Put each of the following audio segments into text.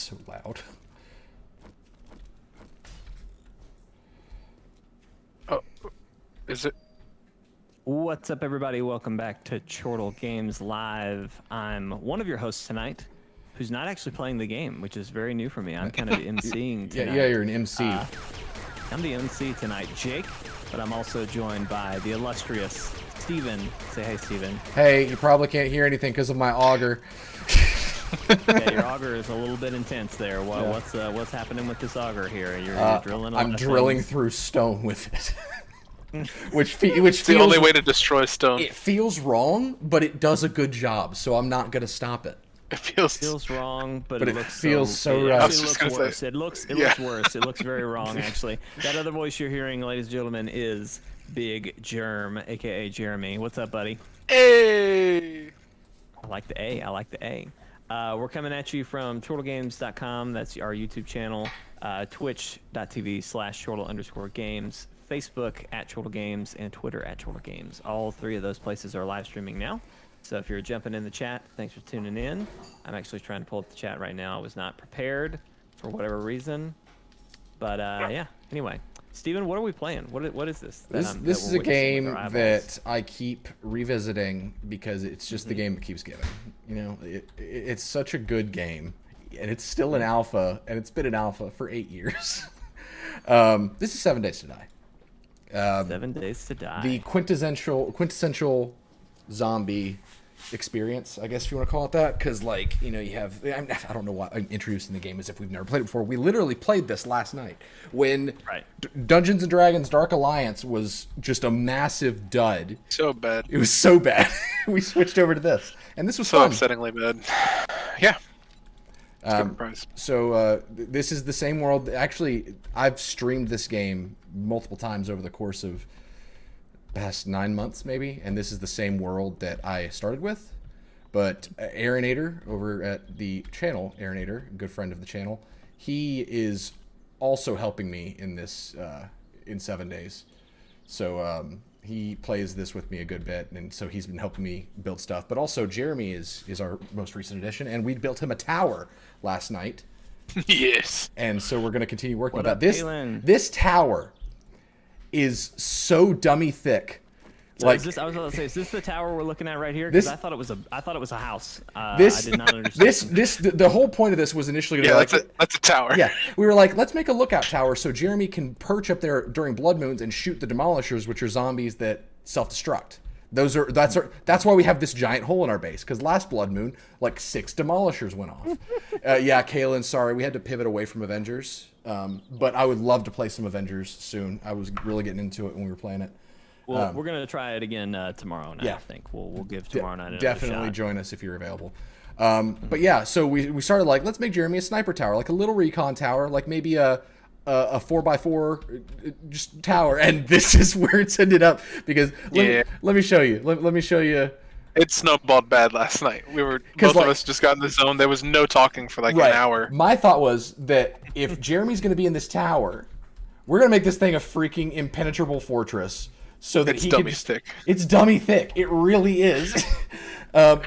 so loud. Oh, is it? What's up, everybody? Welcome back to Chortle Games Live. I'm one of your hosts tonight, who's not actually playing the game, which is very new for me. I'm kind of emceeing tonight. Yeah, you're an MC. I'm the MC tonight, Jake, but I'm also joined by the illustrious Steven. Say hey, Steven. Hey, you probably can't hear anything because of my auger. Yeah, your auger is a little bit intense there. What's happening with this auger here? You're drilling. I'm drilling through stone with it. which It's the only way to destroy stone. It feels wrong, but it does a good job, so I'm not gonna stop it. It feels wrong, but it looks feels so it right. actually looks worse. Say, it looks yeah. worse. It looks very wrong, actually. That other voice you're hearing, ladies and gentlemen, is Big Germ, aka Jeremy. What's up, buddy? Hey! I like the A. I like the A. We're coming at you from chortlegames.com. That's our YouTube channel. Twitch.tv/chortle_games. Facebook at Chortle Games, and Twitter at Chortle Games. All three of those places are live streaming now. So if you're jumping in the chat, thanks for tuning in. I'm actually trying to pull up the chat right now. I was not prepared for whatever reason. But yeah, anyway. Steven, what are we playing? What is this? This is a game that I keep revisiting because it's just the game that keeps giving. You know, it's such a good game, and it's still in alpha, and it's been in alpha for 8 years. This is 7 Days to Die. 7 Days to Die. The quintessential zombie experience, I guess if you want to call it that, because like, you know, you have, I don't know why I'm introducing the game as if we've never played it before. We literally played this last night when Dungeons and Dragons Dark Alliance was just a massive dud. So bad. It was so bad. We switched over to this, and this was so fun. Upsettingly bad. Yeah. So this is the same world. Actually, I've streamed this game multiple times over the course of past 9 months maybe, and this is the same world that I started with. But Aaronator over at the channel, Aaronator, good friend of the channel, he is also helping me in this in 7 days. So he plays this with me a good bit, and so he's been helping me build stuff. But also Jeremy is our most recent addition, and we built him a tower last night. Yes. And so we're going to continue working What on up, that. Kaylin? This tower is so dummy thick. So Like, is this, I was about to say, is this the tower we're looking at right here? Because I thought it was a house. this, I did not understand. the whole point of this was initially Yeah, like, that's a tower. yeah, we were like, let's make a lookout tower so Jeremy can perch up there during blood moons and shoot the demolishers, which are zombies that self-destruct. That's why we have this giant hole in our base, because last blood moon, like 6 demolishers went off. Yeah, Kaylin, sorry, we had to pivot away from Avengers, but I would love to play some Avengers soon. I was really getting into it when we were playing it. Well, we're gonna try it again tomorrow night. Yeah. I think we'll give tomorrow night another Definitely shot. join us if you're available. But yeah, so we started like, let's make Jeremy a sniper tower, like a little recon tower, like maybe a 4x4 just tower, and this is where it's ended up because let me show you. Let me show you. It snowballed bad last night. Both of us just got in the zone. There was no talking for like an hour. My thought was that if Jeremy's going to be in this tower, we're going to make this thing a freaking impenetrable fortress. So that it's dummy thick. It's dummy thick. It really is. So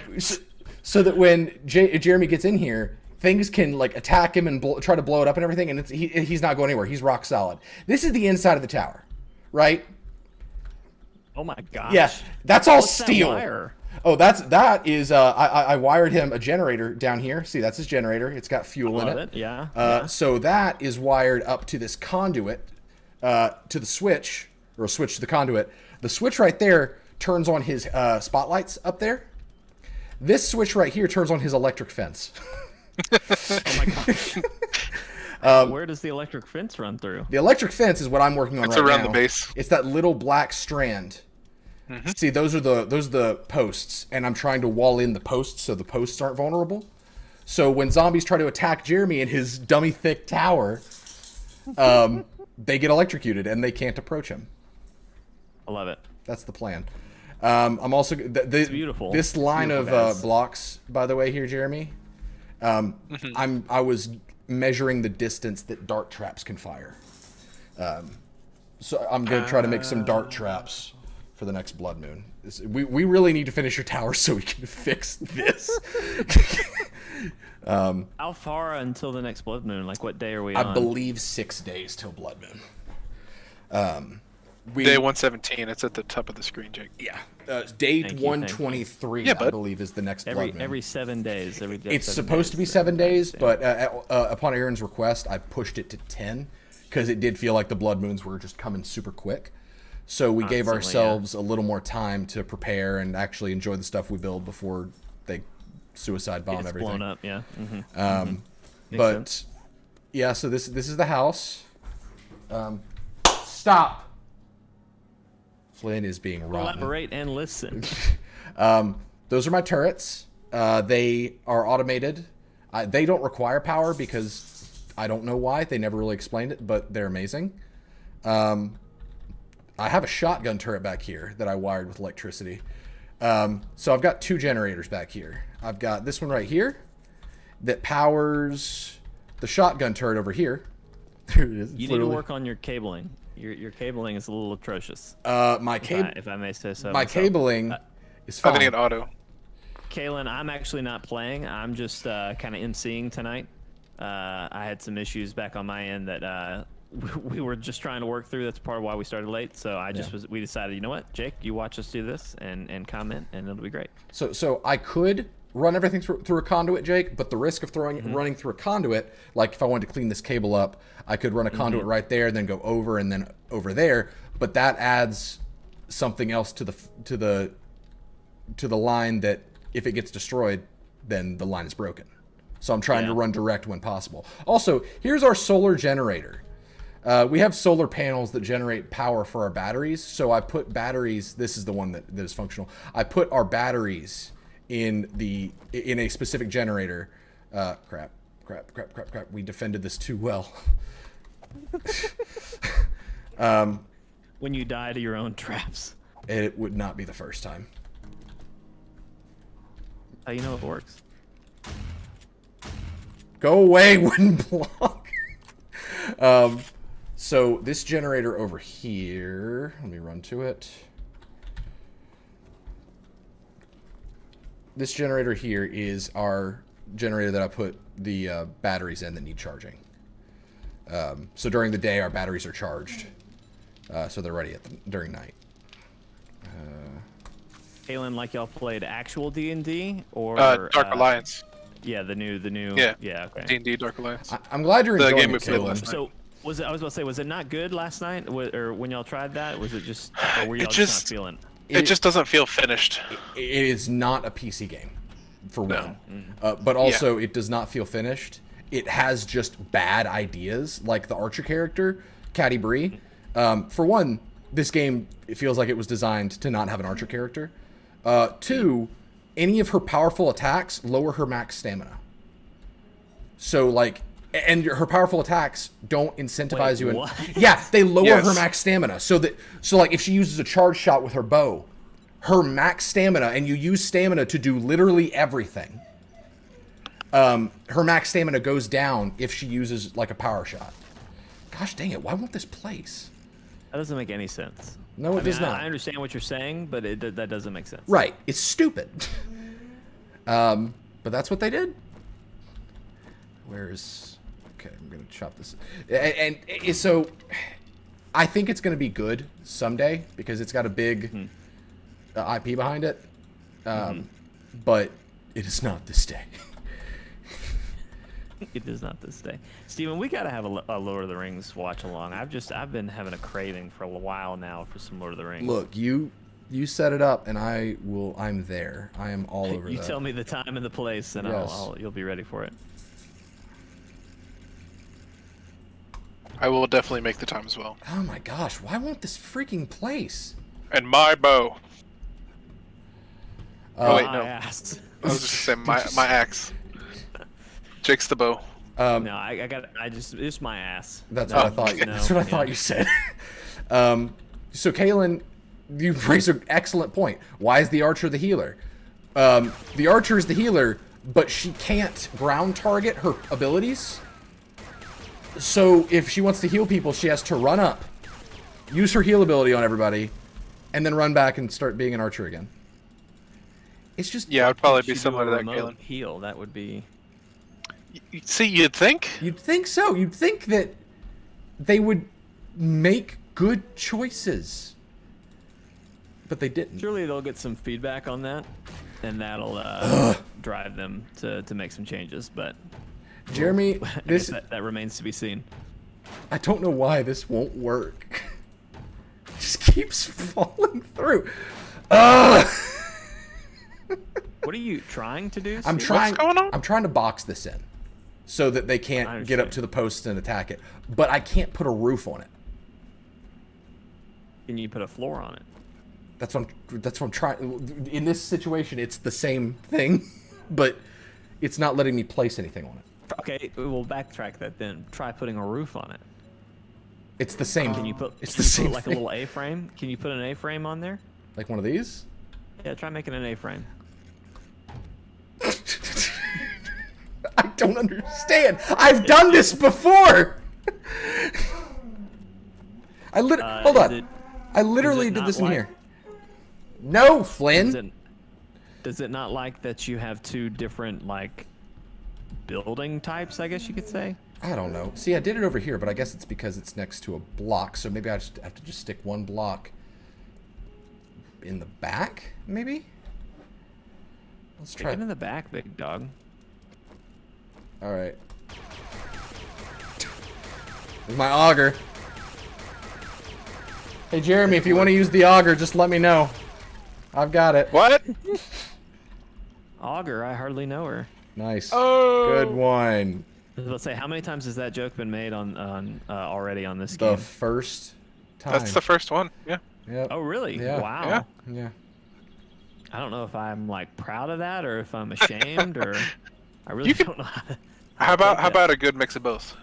that when Jeremy gets in here, things can like attack him and try to blow it up and everything, and he's not going anywhere. He's rock solid. This is the inside of the tower, right? Oh my gosh. Yeah, that's all What's steel. That wire? Oh, that is. I wired him a generator down here. See, that's his generator. It's got fuel in it. Yeah. So that is wired up to this conduit, to the switch. Or a switch to the conduit. The switch right there turns on his spotlights up there. This switch right here turns on his electric fence. Oh my gosh. Where does the electric fence run through? The electric fence is what I'm working on right now. It's around the base. It's that little black strand. Mm-hmm. See, those are the posts, and I'm trying to wall in the posts so the posts aren't vulnerable. So when zombies try to attack Jeremy in his dummy thick tower, they get electrocuted and they can't approach him. I love it. That's the plan. I'm also it's beautiful. This line beautiful of blocks, by the way, here, Jeremy. I was measuring the distance that dart traps can fire. So I'm gonna try to make some dart traps for the next blood moon. We really need to finish your tower so we can fix this. How far until the next blood moon? Like, what day are we on? I believe 6 days till blood moon. Day 117. It's at the top of the screen, Jake. Yeah. Day Thank you, 123, Yeah, I bud. believe, is the next blood moon. Every 7 days. It's supposed to be 7 days, but upon Aaron's request, I pushed it to 10 because it did feel like the blood moons were just coming super quick. So we gave Constantly, ourselves a little more time to prepare and actually enjoy the stuff we build before they suicide bomb It's everything. blown up, yeah. But sense. yeah, so this is the house. Stop. Flynn is being rotten. Elaborate and listen. Those are my turrets. They are automated. They don't require power because I don't know why. They never really explained it, but they're amazing. I have a shotgun turret back here that I wired with electricity. So I've got 2 generators back here. I've got this one right here that powers the shotgun turret over here. There it is. You need to work on your cabling. Your cabling is a little atrocious. My cable, if I may say so. my myself. cabling is I fine. think it auto. Kalen, I'm actually not playing. I'm just kind of emceeing tonight. I had some issues back on my end that we were just trying to work through. That's part of why we started late. So we decided, you know what, Jake, you watch us do this and comment, and it'll be great. So I could run everything through a conduit, Jake, but the risk of running through a conduit, like if I wanted to clean this cable up, I could run a conduit right there, then go over and then over there, but that adds something else to the line that if it gets destroyed, then the line is broken. So I'm trying to run direct when possible. Also, here's our solar generator. We have solar panels that generate power for our batteries. So I put batteries, this is the one that is functional. I put our batteries in a specific generator. Crap. We defended this too well. When you die to your own traps. It would not be the first time. How you know it works? Go away, wooden block. So this generator over here, let me run to it. This generator here is our generator that I put the batteries in that need charging. So during the day, our batteries are charged. So they're ready during night. Kalen, like y'all played actual D&D or Dark Alliance. Yeah, the new. Yeah. Okay. D&D Dark Alliance. I'm glad you're The enjoying game it, we played Caleb. last night. So was it? I was about to say, was it not good last night, or when y'all tried that? Was it just? Or were y'all just not feeling? It just doesn't feel finished. It is not a PC game, for one. But also, it does not feel finished. It has just bad ideas, like the Archer character, Caddy Bree. For one, this game, it feels like it was designed to not have an Archer character. 2, any of her powerful attacks lower her max stamina. So, like, and her powerful attacks don't incentivize Wait, you. what? Yeah, they lower her Yes. max stamina. So like, if she uses a charge shot with her bow, her max stamina, and you use stamina to do literally everything, her max stamina goes down if she uses, like, a power shot. Gosh dang it, why won't this place? That doesn't make any sense. No, it does not. I understand what you're saying, but that doesn't make sense. Right, it's stupid. But that's what they did. Where's... Okay, I'm going to chop this. And so, I think it's going to be good someday, because it's got a big IP behind it. But it is not this day. It is not this day. Steven, we gotta have a Lord of the Rings watch along. I've been having a craving for a while now for some Lord of the Rings. Look, you set it up, and I'm there. I am all over you that. tell me the time and the place, and Yes. you'll be ready for it. I will definitely make the time as well. Oh my gosh, why won't this freaking place? And my bow. Oh wait, My no. ass. I was just gonna say my axe. Jake's the bow. No, it's my ass. That's No, what I thought. no, That's what I thought you said. So Kalen, you raise an excellent point. Why is the archer the healer? The archer is the healer, but she can't ground target her abilities. So if she wants to heal people, she has to run up, use her heal ability on everybody, and then run back and start being an archer again. It's just Yeah, it would probably She be do similar a to that, remote Galen. heal. That would be. See, you'd think. You'd think so. You'd think that they would make good choices. But they didn't. Surely they'll get some feedback on that, and that'll drive them to make some changes. But Jeremy, this that remains to be seen. I don't know why this won't work. It just keeps falling through. Ugh. What are you trying to do, I'm Steve? trying. What's going on? I'm trying to box this in, so that they can't get up to the post and attack it. But I can't put a roof on it. Can you put a floor on it? That's what I'm trying. In this situation, it's the same thing, but it's not letting me place anything on it. Okay, we'll backtrack that then. Try putting a roof on it. It's the same. Can you put? It's can the you same put like thing. a little A-frame? Can you put an A-frame on there? Like one of these. Yeah, try making an A-frame. I don't understand. I've done this before. Hold on. I literally did this in here. No, Flynn. Does it not like that you have two different like building types? I guess you could say. I don't know. See, I did it over here, but I guess it's because it's next to a block. So maybe I just have to just stick one block in the back. Maybe. Let's try. Stick it in the back, big dog. All right. There's my auger. Hey, Jeremy, if you want to use the auger, just let me know. I've got it. What? Auger, I hardly know her. Nice. Oh. Good one. I was about to say, how many times has that joke been made on already on this The game? first time. That's the first one. Yeah. Yep. Oh, really? Yeah. Wow. Yeah. I don't know if I'm like proud of that or if I'm ashamed or I really don't know. How about a good mix of both?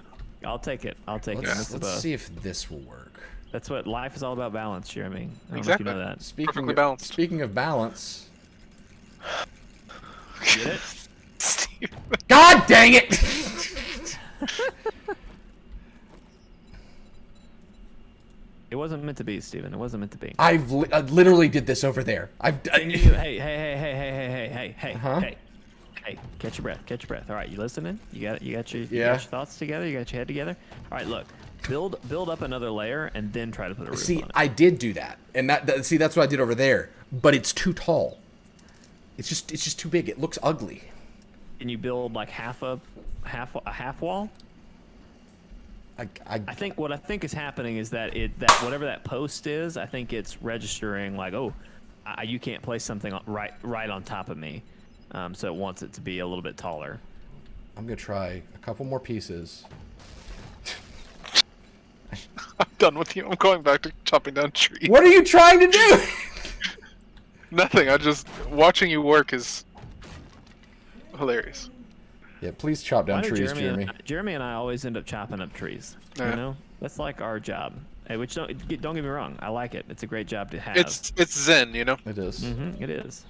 I'll take it. I'll take it. Let's Mix of both. see if this will work. That's what life is all about, balance, Jeremy. I don't Exactly. know if you know that. Perfectly balanced. Speaking of balance. Get it? Steve. God dang it! It wasn't meant to be, Steven. It wasn't meant to be. I literally did this over there. Hey, Huh? hey, catch your breath, catch your breath. All right, you listening? You got your Yeah. thoughts together? You got your head together? All right, look, build up another layer and then try to put a roof See, on it. I did do that, and see, that's what I did over there. But it's too tall. It's just too big. It looks ugly. Can you build like half wall? I think what I think is happening is that whatever that post is, I think it's registering like, oh, you can't place something right on top of me, so it wants it to be a little bit taller. I'm gonna try a couple more pieces. I'm done with you. I'm going back to chopping down trees. What are you trying to do? Nothing. I just watching you work is hilarious. Yeah, please chop down Why do trees, Jeremy. Jeremy and I always end up chopping up trees. Yeah. You know, that's like our job. Hey, which don't get me wrong, I like it. It's a great job to have. It's zen, you know. It is. It is.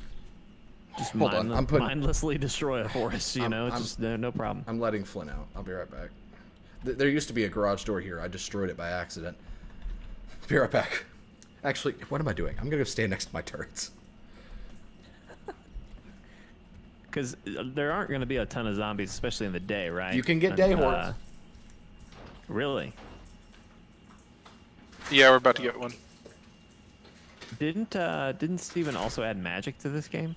Just Hold on, I'm putting- mindlessly destroy a forest. You know, it's just no problem. I'm letting Flynn out. I'll be right back. There used to be a garage door here. I destroyed it by accident. Be right back. Actually, what am I doing? I'm gonna go stand next to my turrets. Because there aren't going to be a ton of zombies, especially in the day, right? You can get day hordes. Really? Yeah, we're about to get one. Didn't Steven also add magic to this game?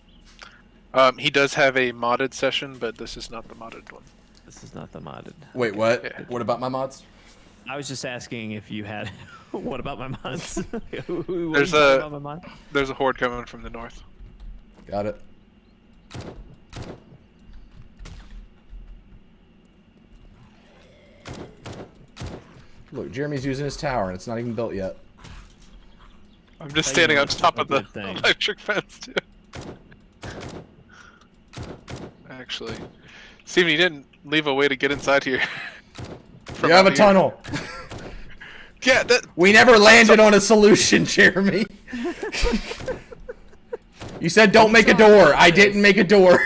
He does have a modded session, but this is not the modded one. This is not the modded. Wait, what? Yeah. What about my mods? I was just asking if you had. What about my mods? There's a horde coming from the north. Got it. Look, Jeremy's using his tower, and it's not even built yet. I'm just standing on top of the good thing. electric fence, too. Actually, Steven, you didn't leave a way to get inside here. You have a tunnel. Yeah, We never landed on a solution, Jeremy. You said don't make a door. I didn't make a door.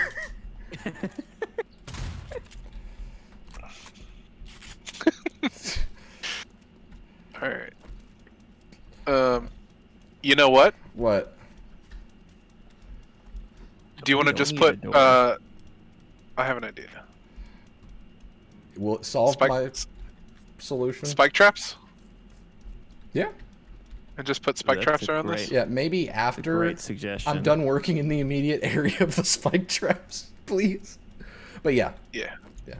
Alright. You know what? What? Do you want to don't just need put, a door. I have an idea. Will it solve Spike- my solution? Spike traps? Yeah. And just put spike That's traps a around great- this? Yeah, maybe after Great suggestion. I'm done working in the immediate area of the spike traps, please. But yeah, Yeah.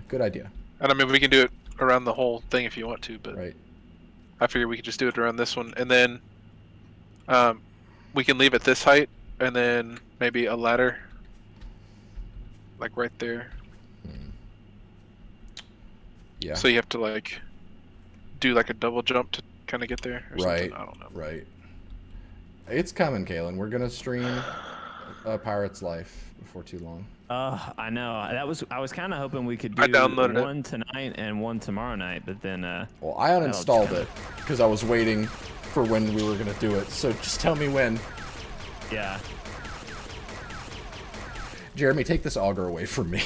good idea. And I mean, we can do it around the whole thing if you want to, but Right. I figure we could just do it around this one. And then we can leave it this height, and then maybe a ladder. Like right there. Yeah. So you have to like do like a double jump to kind of get there or Right. something. I don't know. Right. It's coming, Kalen. We're gonna stream A Pirate's Life before too long. I know. I was kind of hoping we could I do downloaded it. one tonight and one tomorrow night, but then Well, I uninstalled kinda- it because I was waiting for when we were gonna do it. So just tell me when. yeah. Jeremy, take this auger away from me.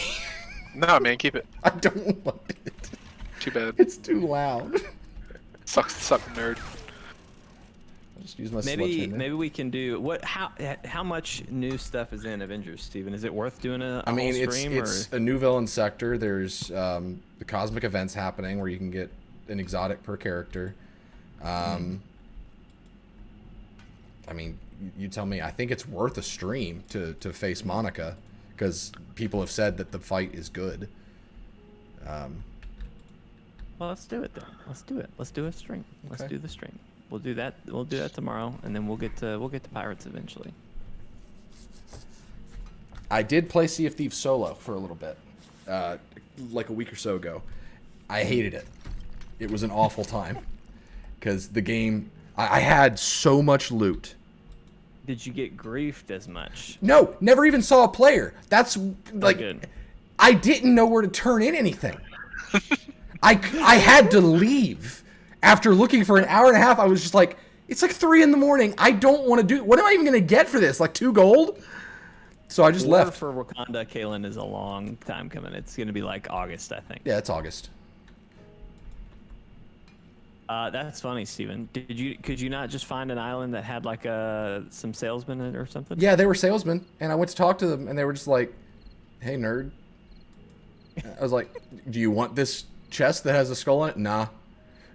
Nah, man, keep it. I don't want it. Too bad. It's too loud. Suck, nerd. I'll just use my Maybe we can do what? How much new stuff is in Avengers, Steven? Is it worth doing a I mean, whole stream? it's a new villain sector. There's the cosmic events happening where you can get an exotic per character. I mean, you tell me. I think it's worth a stream to face Monica because people have said that the fight is good. Well, let's do it then. Let's do it. Let's do a stream. Let's Okay. do the stream. We'll do that. We'll do that tomorrow, and then we'll get to Pirates eventually. I did play Sea of Thieves solo for a little bit, like a week or so ago. I hated it. It was an awful time because the game. I had so much loot. Did you get griefed as much? No, never even saw a player. That's like good. I didn't know where to turn in anything. I had to leave after looking for an hour and a half. I was just like, it's like 3 a.m. I don't want to do. What am I even gonna get for this? Like 2 gold? So I just War left. for Wakanda, Kalen, is a long time coming. It's gonna be like August, I think. Yeah, it's August. That's funny, Steven. Could you not just find an island that had like some salesmen in it or something? Yeah, they were salesmen, and I went to talk to them, and they were just like, "Hey, nerd." I was like, "Do you want this chest that has a skull in it?" Nah.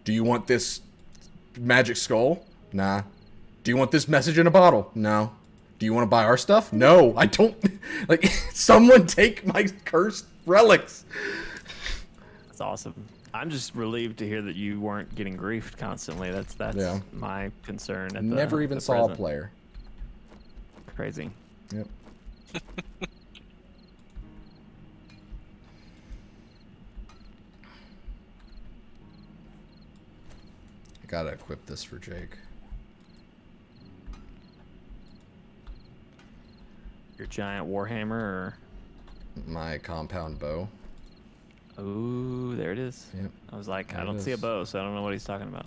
Do you want this magic skull? Nah. Do you want this message in a bottle? No. Do you want to buy our stuff? No, I don't. Like, someone take my cursed relics. That's awesome. I'm just relieved to hear that you weren't getting griefed constantly. That's Yeah. my concern. At Never even the saw present. a player. Crazy. Yep. I gotta equip this for Jake. Your giant warhammer, or My compound bow. ooh, there it is. Yep. I was like, There I it don't see a is. bow, so I don't know what he's talking about.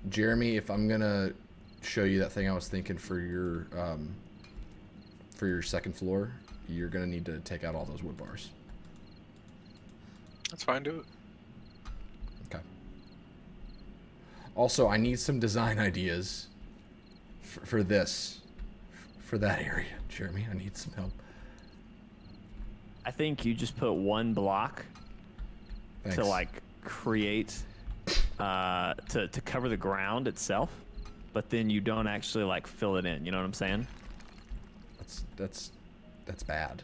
Jeremy, if I'm gonna show you that thing I was thinking for your second floor, you're gonna need to take out all those wood bars. That's fine, do it. Okay. Also, I need some design ideas for this, for that area, Jeremy. I need some help. I think you just put one block Thanks. to like create to cover the ground itself, but then you don't actually like fill it in. You know what I'm saying? That's bad.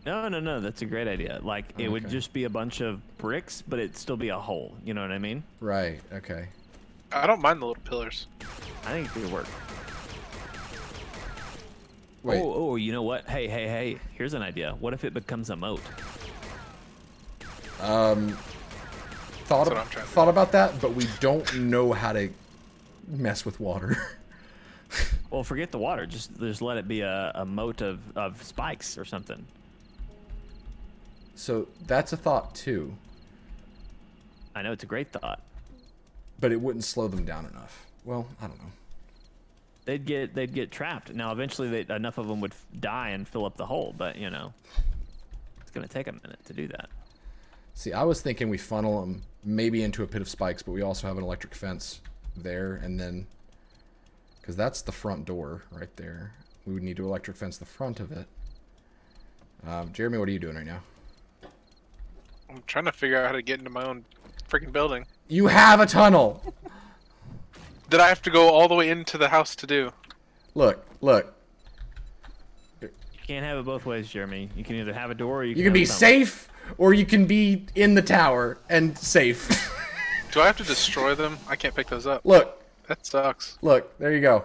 No, that's a great idea. Like it would Okay. just be a bunch of bricks, but it'd still be a hole. You know what I mean? Right. Okay. I don't mind the little pillars. I think it could work. Wait. Oh, you know what? Hey, here's an idea. What if it becomes a moat? Thought what I'm trying to thought about that, but we don't know how to mess with water. Well, forget the water. Just let it be a moat of spikes or something. So that's a thought too, I know it's a great thought. but it wouldn't slow them down enough. Well, I don't know. They'd get trapped. Now, eventually, enough of them would die and fill up the hole. But you know, it's gonna take a minute to do that. See, I was thinking we funnel them maybe into a pit of spikes, but we also have an electric fence there, and then because that's the front door right there, we would need to electric fence the front of it, Jeremy, what are you doing right now? I'm trying to figure out how to get into my own freaking building. You have a tunnel. That I have to go all the way into the house to do. Look. You can't have it both ways, Jeremy. You can either have a door or you You can have be a tunnel. safe, or you can be in the tower and safe. Do I have to destroy them? I can't pick those up. Look, That sucks. there you go.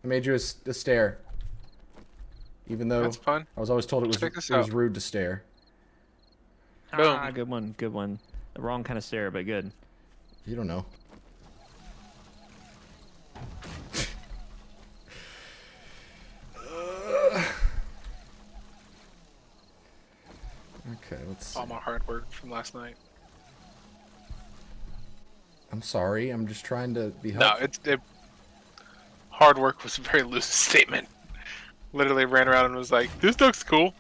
I made you a stair. Even though That's fun. I was always told it Check was this out. rude to stare. Ah, Boom. good one, good one. The wrong kind of stare, but good. You don't know. Okay, let's see. All my hard work from last night. I'm sorry. I'm just trying to be No, helpful. hard work was a very loose statement. Literally ran around and was like, "This looks cool."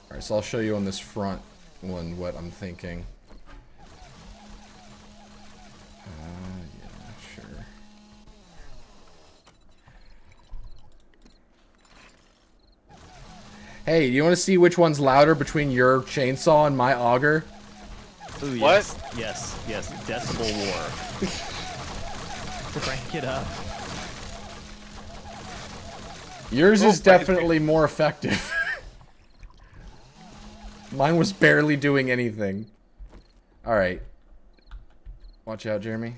Alright, so I'll show you on this front one what I'm thinking. Yeah, sure. Hey, you want to see which one's louder between your chainsaw and my auger? Ooh, What? Yes. Decibel war. Crank it up. Yours is Oh, definitely more effective. Mine was barely doing anything. Alright. Watch out, Jeremy.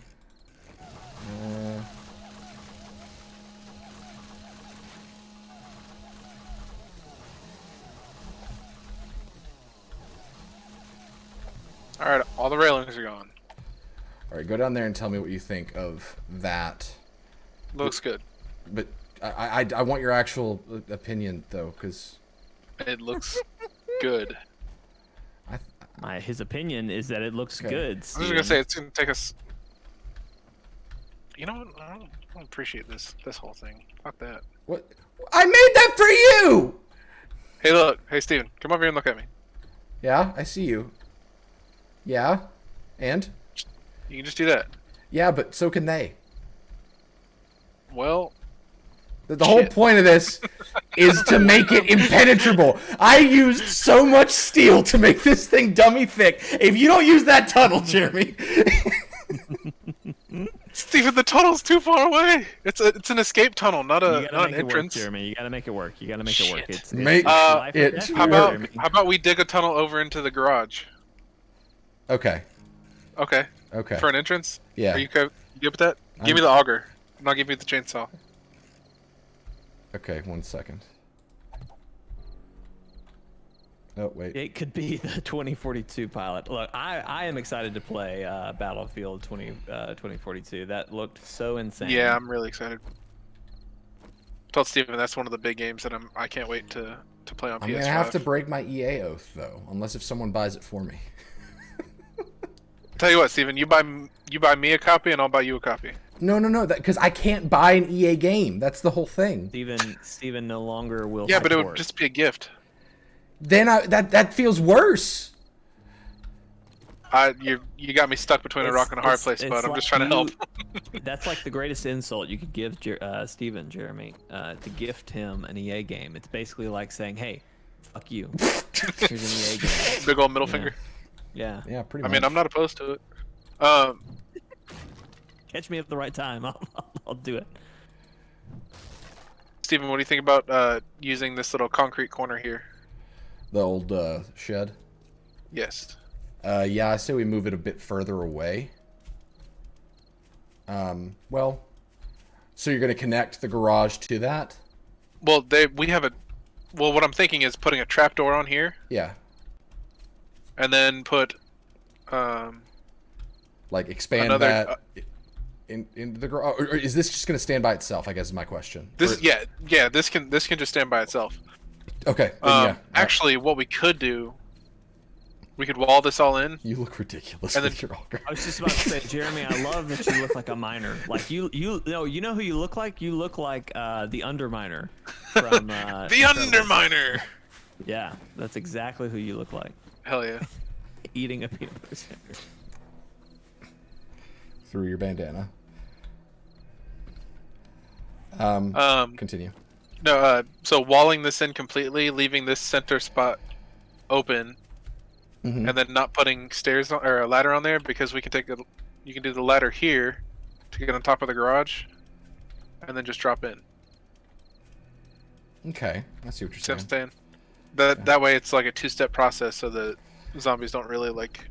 Alright, all the railings are gone. Alright, go down there and tell me what you think of that. Looks good. But I want your actual opinion, though, because... It looks good. His opinion is that it looks Okay. good. I was just gonna say it's gonna take us. You know what? I don't appreciate this whole thing. Fuck that. What? I made that for you! Hey, look. Hey, Steven, come over here and look at me. Yeah, I see you. Yeah? And? You can just do that. Yeah, but so can they. Well, The whole Shit. point of this is to make it impenetrable. I used so much steel to make this thing dummy thick. If you don't use that tunnel, Jeremy... Steven, the tunnel's too far away. It's an escape tunnel, not You a gotta not an make it work, entrance. Jeremy. You gotta make it work. You gotta make it work. Shit. It's Make life or it death, work. How about we dig a tunnel over into the garage? Okay. Okay. Okay. For an entrance? Yeah. Are you good with that? Give me the auger, and I'll give you the chainsaw. Okay, 1 second. Oh, wait. It could be the 2042 pilot. Look, I am excited to play Battlefield 2042. That looked so insane. Yeah, I'm really excited. Told Steven that's one of the big games that I can't wait to play on I'm PS5. gonna have to break my EA oath, though. Unless if someone buys it for me. Tell you what, Steven, you buy me a copy and I'll buy you a copy. No, because I can't buy an EA game. That's the whole thing. Steven no longer will. Yeah, but it would support. just be a gift. Then that feels worse. You got me stuck between a rock and a hard place, but I'm just trying to help. That's like the greatest insult you could give Steven, Jeremy, to gift him an EA game. It's basically like saying, "Hey, fuck you. Here's an EA game." Big old middle finger. Yeah. Yeah, pretty I much. mean, I'm not opposed to it. Catch me at the right time. I'll do it. Steven, what do you think about using this little concrete corner here? The old shed. Yes. Yeah, I say we move it a bit further away. Well, so you're going to connect the garage to that? Well, what I'm thinking is putting a trapdoor on here, Yeah. and then put Like expand Another, that into the garage. Or is this just going to stand by itself? I guess is my question. this. Or- Yeah. This can just stand by itself. Okay. Then yeah. Actually, what we could do, we could wall this all in. You look ridiculous and with then- your auger. I was just about to say, Jeremy, I love that you look like a miner. Like you know who you look like? You look like the Underminer from The Underminer. Yeah, that's exactly who you look like. Hell yeah. Eating a peanut butter sandwich. through your bandana. Continue. No, so walling this in completely, leaving this center spot open, Mm-hmm. and then not putting stairs on, or a ladder on there, because we can you can do the ladder here to get on top of the garage, and then just drop in. Okay, I see what you're See what I'm saying. saying? That way it's like a two-step process, so the zombies don't really like.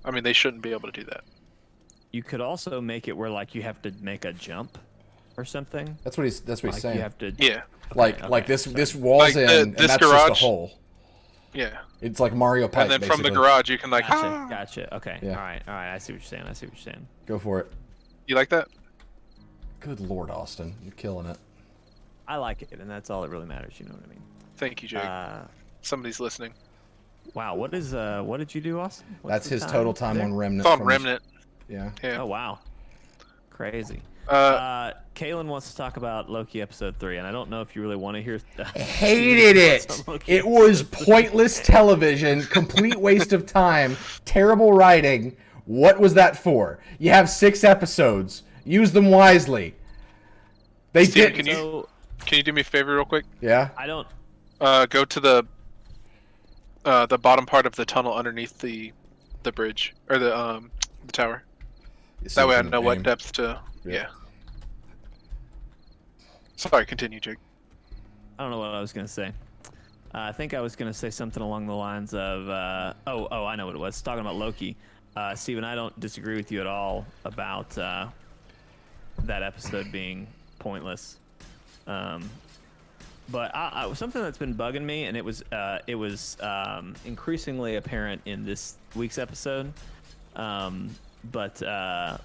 I mean, they shouldn't be able to do that. You could also make it where like you have to make a jump or something. That's what he's Like saying. you have to. Yeah, Like Okay, this wall's Like in, and this that's just garage- a hole. yeah. It's like Mario Pipe. And then from the basically. garage, you can like. Gotcha. Gotcha. Okay. Yeah. All right. I see what you're saying. Go for it. You like that? Good Lord, Austin, you're killing it. I like it, and that's all that really matters. You know what I mean? Thank you, Jake. Somebody's listening. Wow. What did you do, Austin? What's That's the his total time there? on Remnant. It's on from his- Remnant. Yeah. Yeah. Oh wow. Crazy. Kaylin wants to talk about Loki episode 3, and I don't know if you really want to hear. Hated it. It was pointless television, complete waste of time, terrible writing. What was that for? You have 6 episodes. Use them wisely. They Steven, did. can you do me a favor real quick? Yeah. I don't. Go to the bottom part of the tunnel underneath the bridge or the tower. So That way you I can know what aim. depth to. Yeah. Yeah. Sorry, continue, Jake. I don't know what I was gonna say. I think I was gonna say something along the lines of, oh, I know what it was. Talking about Loki. Steven, I don't disagree with you at all about that episode being pointless. But something that's been bugging me, and it was increasingly apparent in this week's episode. But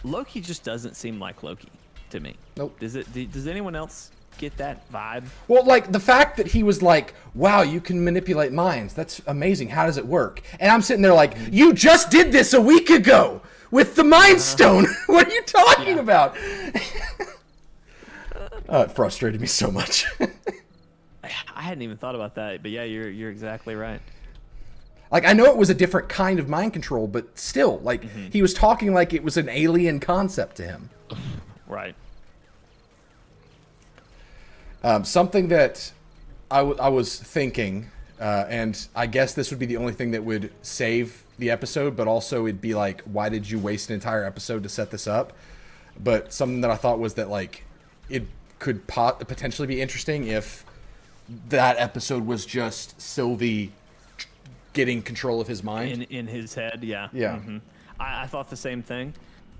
Loki just doesn't seem like Loki to me. Nope. Does anyone else get that vibe? Well, like the fact that he was like, "Wow, you can manipulate minds. That's amazing. How does it work?" And I'm sitting there like, "You just did this a week ago with the Mind Stone. What are you talking about?" It frustrated me so much. I hadn't even thought about that, but yeah, you're exactly right. Like, I know it was a different kind of mind control, but still, like, he was talking like it was an alien concept to him. Right. Something that I was thinking, and I guess this would be the only thing that would save the episode, but also it'd be like, why did you waste an entire episode to set this up? But something that I thought was that, like, it could potentially be interesting if that episode was just Sylvie getting control of his mind. In his head, yeah. Yeah. I thought the same thing.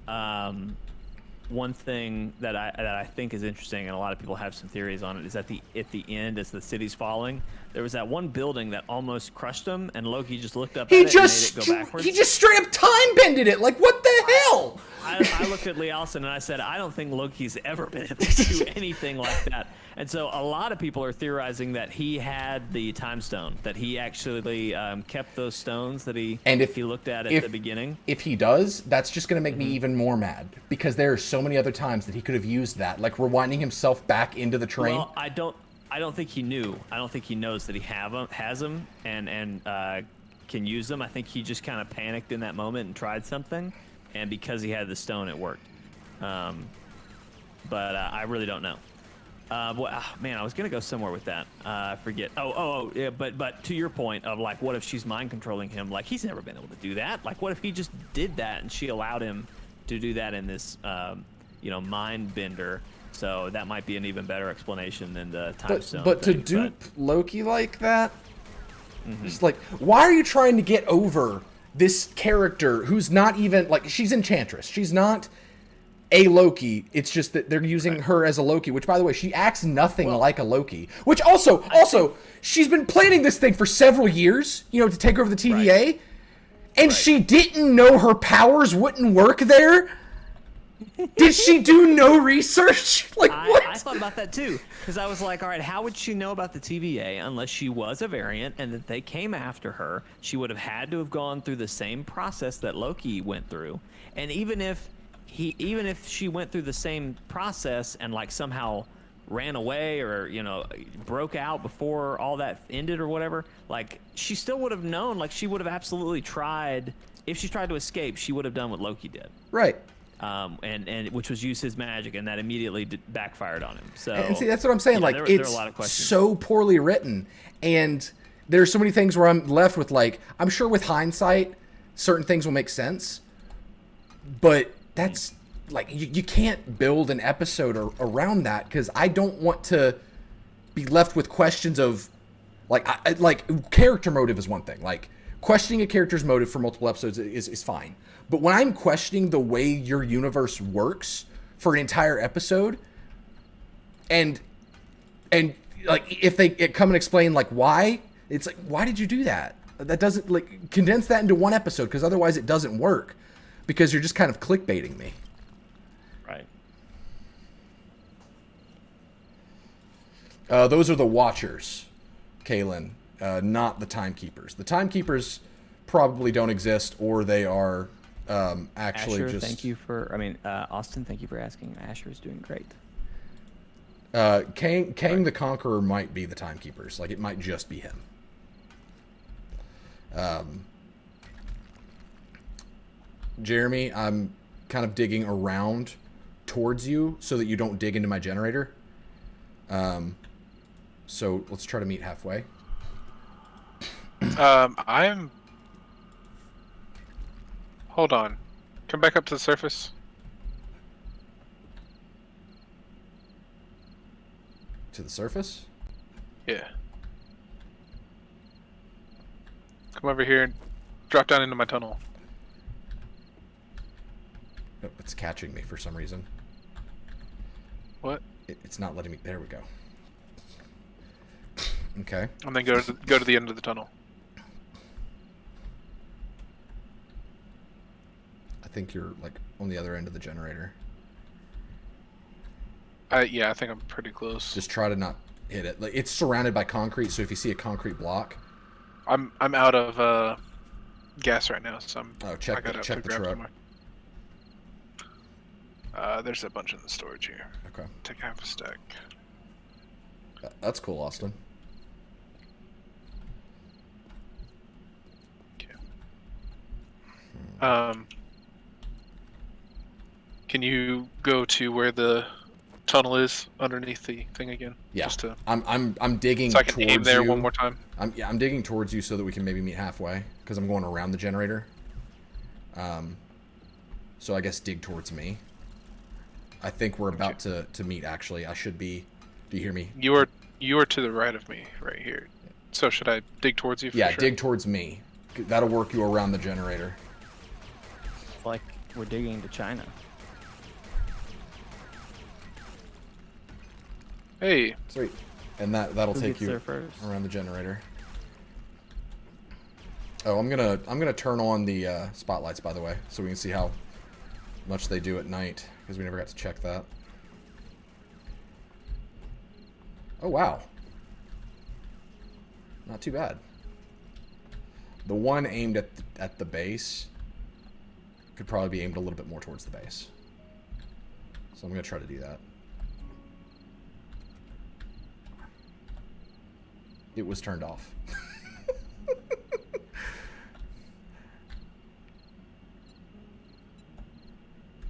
One thing that I think is interesting, and a lot of people have some theories on it, is at the end, as the city's falling, there was that one building that almost crushed him, and Loki just looked up at it and made it go backwards. He just straight up time bended it. Like, what the hell? I looked at Lee Allison and I said, I don't think Loki's ever been able to do anything like that. And so a lot of people are theorizing that he had the time stone, that he actually kept those stones that he looked at the beginning. If he does, that's just going to make me even more mad, because there are so many other times that he could have used that, like rewinding himself back into the train. Well, I don't think he knew. I don't think he knows that he has them and can use them. I think he just kind of panicked in that moment and tried something, and because he had the stone, it worked. But I really don't know. Man, I was gonna go somewhere with that. I forget. Yeah, but to your point of like, what if she's mind controlling him? Like, he's never been able to do that. Like, what if he just did that and she allowed him to do that in this, mind bender? So that might be an even better explanation than the time stone. But to dupe Loki like that, it's like, why are you trying to get over this character who's not even, like, she's Enchantress. She's not a Loki. It's just that they're using her as a Loki, which, by the way, she acts nothing like a Loki. Which also, she's been planning this thing for several years, to take over the TVA, and she didn't know her powers wouldn't work there. Did she do no research? Like, what? I thought about that too, because I was like, all right, how would she know about the TVA unless she was a variant and that they came after her? She would have had to have gone through the same process that Loki went through, and even if she went through the same process and like somehow ran away or broke out before all that ended or whatever, like she still would have known. Like, she would have absolutely tried if she tried to escape, she would have done what Loki did. Right. And which was use his magic, and that immediately backfired on him. So And see, that's what I'm saying. yeah, Like, there it's are a lot of questions. so poorly written, and there's so many things where I'm left with like, I'm sure with hindsight, certain things will make sense, but that's like you can't build an episode around that, because I don't want to be left with questions of like character motive is one thing. Like, questioning a character's motive for multiple episodes is fine. But when I'm questioning the way your universe works for an entire episode, and like if they come and explain like why, it's like, why did you do that? That doesn't, like, condense that into one episode, because otherwise it doesn't work, because you're just kind of clickbaiting me. Right. Those are the Watchers, Kaylin, not the Timekeepers. The Timekeepers probably don't exist, or they are actually Asher, just... thank you for, Austin, thank you for asking. Asher is doing great. Kang the Conqueror might be the Timekeepers. Like, it might just be him. Jeremy, I'm kind of digging around towards you so that you don't dig into my generator. So let's try to meet halfway. I'm... Hold on. Come back up to the surface. To the surface? Yeah. Come over here and drop down into my tunnel. Oh, it's catching me for some reason. What? It's not letting me... There we go. Okay. And then go to the end of the tunnel. I think you're, like, on the other end of the generator. Yeah, I think I'm pretty close. Just try to not hit it. Like, it's surrounded by concrete, so if you see a concrete block... I'm out of gas right now, so Oh, check the truck. somewhere. There's a bunch in the storage here. Okay. Take half a stack. That's cool, Austin. Okay. Can you go to where the tunnel is underneath the thing again? Yeah. Just to, I'm digging so I can towards aim there you. one more time. I'm digging towards you so that we can maybe meet halfway, because I'm going around the generator. So I guess dig towards me. I think we're about to meet, actually. I should be... Do you hear me? You are to the right of me, right here. So should I dig towards you? Yeah, sure? dig towards me. That'll work you around the generator. Like we're digging to China. Hey. Sweet. And that'll Who take gets you there first? around the generator. Oh, I'm gonna turn on the spotlights, by the way, so we can see how much they do at night, because we never got to check that. Oh, wow. Not too bad. The one aimed at the base could probably be aimed a little bit more towards the base. So I'm going to try to do that. It was turned off.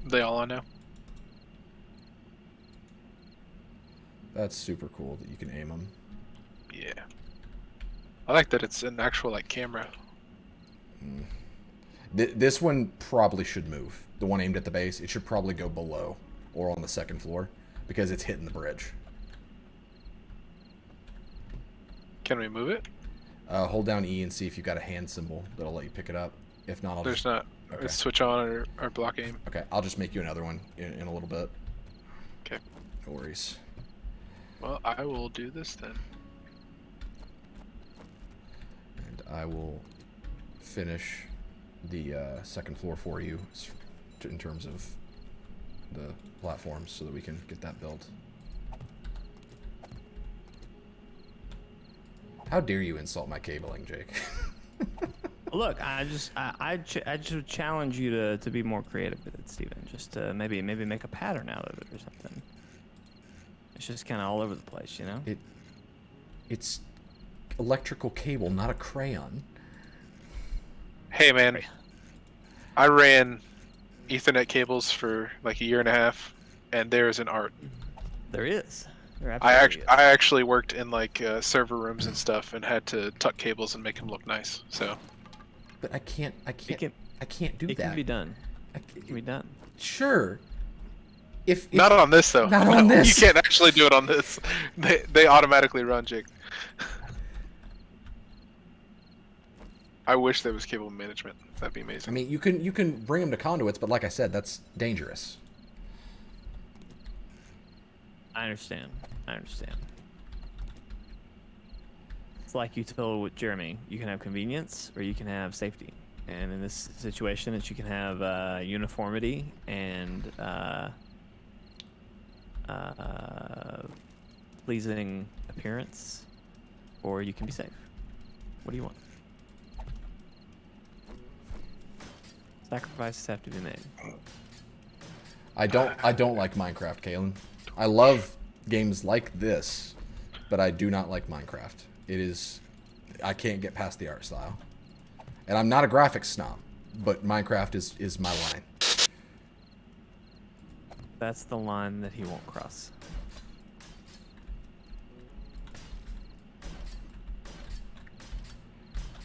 They all on now? That's super cool that you can aim them. Yeah. I like that it's an actual, like, camera. This one probably should move. The one aimed at the base, it should probably go below or on the second floor, because it's hitting the bridge. Can we move it? Hold down E and see if you've got a hand symbol that'll let you pick it up. If not, I'll There's just... not. Okay. It's switch on or block aim. Okay, I'll just make you another one in a little bit. Okay. No worries. Well, I will do this then. And I will finish the second floor for you in terms of the platforms so that we can get that built. How dare you insult my cabling, Jake? Look, I just challenge you to be more creative with it, Steven. Just to maybe make a pattern out of it or something. It's just kind of all over the place, you know? It's electrical cable, not a crayon. Hey, man. I ran Ethernet cables for like a year and a half, and there is an art. There is. There I absolutely is. actually worked in like server rooms and stuff, and had to tuck cables and make them look nice. So But I can't do It that. can be done. It can be done. Sure. If not on this though. Not on this. You can't actually do it on this. They automatically run, Jake. I wish there was cable management. That'd be amazing. I mean, you can bring them to conduits, but like I said, that's dangerous. I understand. It's like you told with Jeremy, you can have convenience or you can have safety. And in this situation, it's you can have uniformity and pleasing appearance, or you can be safe. What do you want? Sacrifices have to be made. I don't like Minecraft, Kalen. I love games like this, but I do not like Minecraft. I can't get past the art style. And I'm not a graphics snob, but Minecraft is my line. That's the line that he won't cross.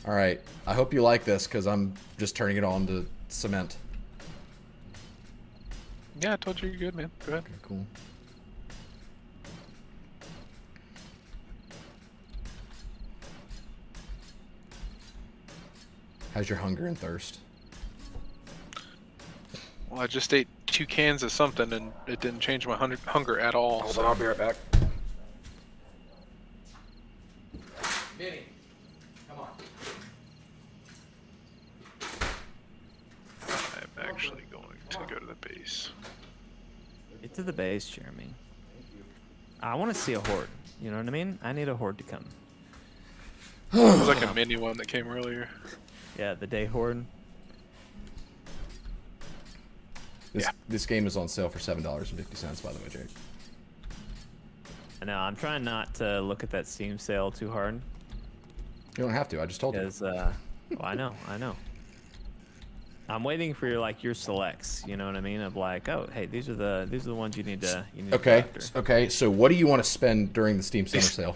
All right. I hope you like this because I'm just turning it on to cement. Yeah, I told you you're good, man. Go ahead. Okay, cool. How's your hunger and thirst? Well, I just ate 2 cans of something, and it didn't change my hunger at all. Hold on, I'll be right back. Vinny, come on. I'm actually going to go to the base. Get to the base, Jeremy. I want to see a horde. You know what I mean? I need a horde to come. It was like a mini one that came earlier. Yeah, the day horde. This game is on sale for $7.50, by the way, Jake. I know. I'm trying not to look at that Steam sale too hard. You don't have to. I just told you. Because, well, I know. I'm waiting for your selects. You know what I mean? Of like, oh, hey, these are the ones you need to go Okay. after. Okay. So, what do you want to spend during the Steam Summer Sale?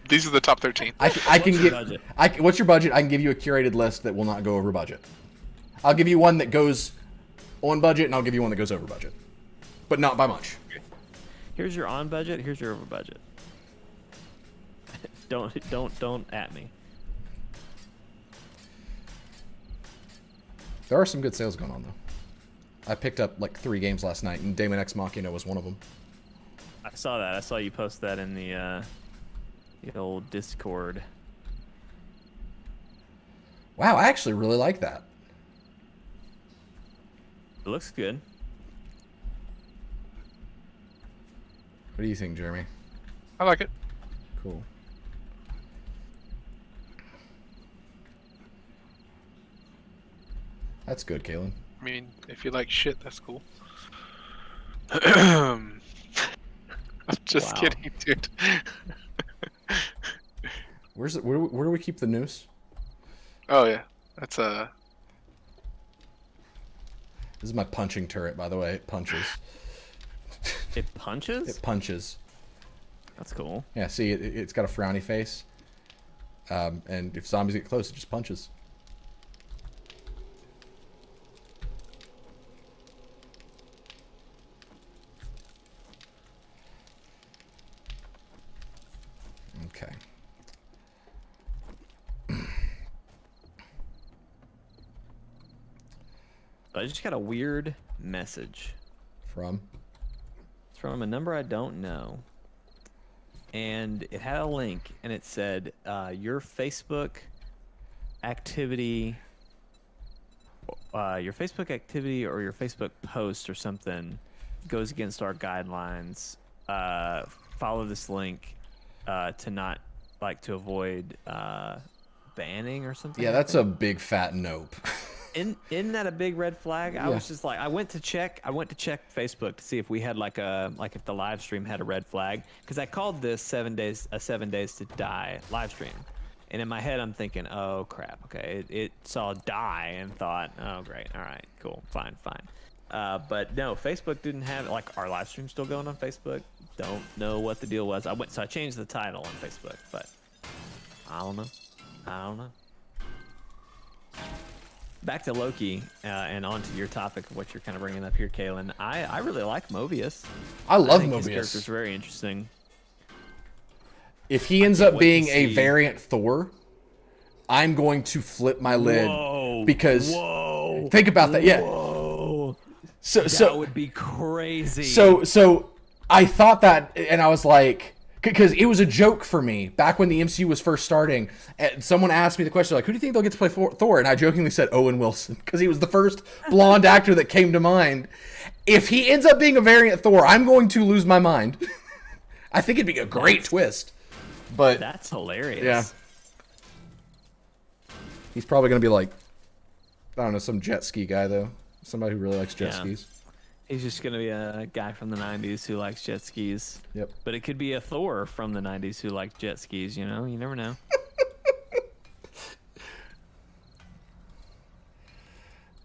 These are the top 13. I can your give. budget? What's your budget? I can give you a curated list that will not go over budget. I'll give you one that goes on budget, and I'll give you one that goes over budget, but not by much. Here's your on budget. Here's your over budget. don't at me. There are some good sales going on though. I picked up like 3 games last night, and Daemon X Machina was one of them. I saw that. I saw you post that in the old Discord. Wow, I actually really like that. It looks good. What do you think, Jeremy? I like it. Cool. That's good, Kalen. I mean, if you like shit, that's cool. I'm just Wow. kidding, dude. Where do we keep the noose? Oh yeah, that's This is my punching turret, by the way. It punches. It punches? It punches. That's cool. Yeah, see, it's got a frowny face. And if zombies get close, it just punches. Okay. I just got a weird message. From? It's from a number I don't know. And it had a link, and it said, your Facebook activity or your Facebook post or something goes against our guidelines. Follow this link to not, to avoid banning or something. Yeah, like that's that. a big fat nope. Isn't that a big red flag? I was just like, I went to check Facebook to see if we had if the live stream had a red flag, because I called this 7 days to die live stream, And in my head, I'm thinking, oh crap, okay. It saw die and thought, oh great, all right, cool, fine. But no, Facebook didn't have like our live stream still going on Facebook. Don't know what the deal was. So I changed the title on Facebook, but I don't know. Back to Loki and on to your topic of what you're kind of bringing up here, Kalen. I really like Mobius. I love think Mobius. His character's very interesting. If he ends up wait being to a see. variant Thor, I'm going to flip my lid. Whoa! Because whoa! think about that. Yeah. Whoa! So That would be crazy. So I thought that, and I was like, because it was a joke for me back when the MCU was first starting. And someone asked me the question, like, who do you think they'll get to play Thor? And I jokingly said Owen Wilson, because he was the first blonde actor that came to mind. If he ends up being a variant Thor, I'm going to lose my mind. I think it'd be a great twist. But that's hilarious. yeah, he's probably going to be like, I don't know, some jet ski guy, though. Somebody who really likes jet skis. He's just going to be a guy from the 90s who likes jet skis. Yep. But it could be a Thor from the 90s who likes jet skis, you know? You never know.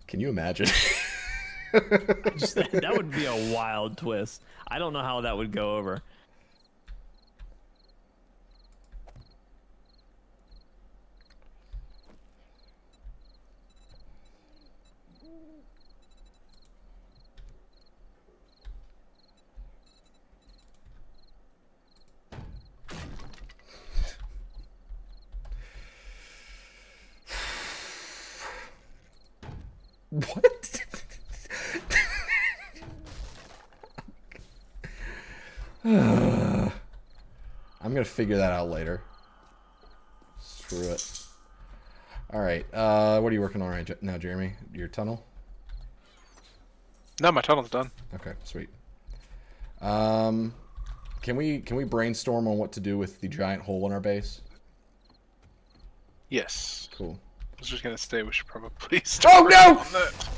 Can you imagine? That would be a wild twist. I don't know how that would go over. What? I'm gonna figure that out later. Screw it. Alright, what are you working on right now, Jeremy? Your tunnel? No, my tunnel's done. Okay, sweet. Can we brainstorm on what to do with the giant hole in our base? Yes. Cool. I was just gonna say we should probably start Oh no! on that.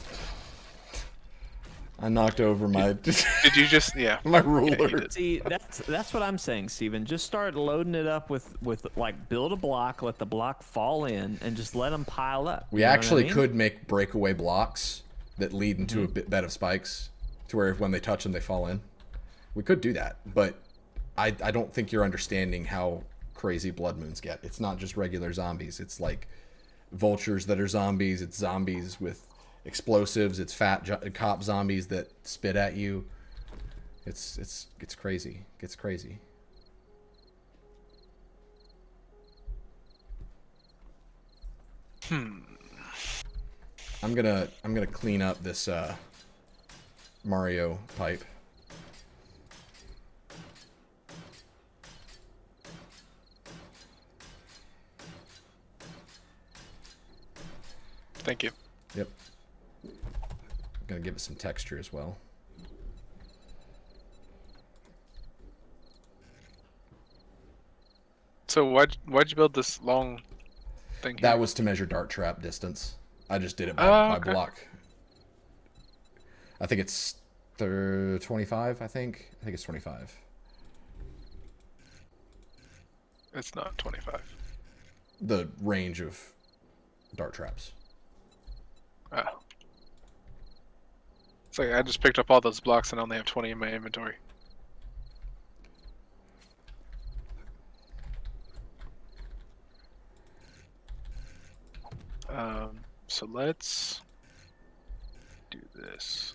I knocked over my Did you just yeah? my Yeah, ruler. you did. See, that's what I'm saying, Steven. Just start loading it up with like build a block, let the block fall in, and just let them pile up. We You know what I actually mean? could make breakaway blocks that lead into a bed of spikes, to where when they touch them, they fall in. We could do that, but I don't think you're understanding how crazy blood moons get. It's not just regular zombies. It's like vultures that are zombies. It's zombies with explosives. It's fat cop zombies that spit at you. It's crazy. It gets crazy. I'm gonna clean up this Mario pipe. Thank you. Yep. I'm gonna give it some texture as well. So why'd you build this long thing here? That was to measure dart trap distance. I just did it by okay. block. I think it's 25, I think it's 25. It's not 25. The range of dart traps. Oh. It's like I just picked up all those blocks and I only have 20 in my inventory. So let's do this.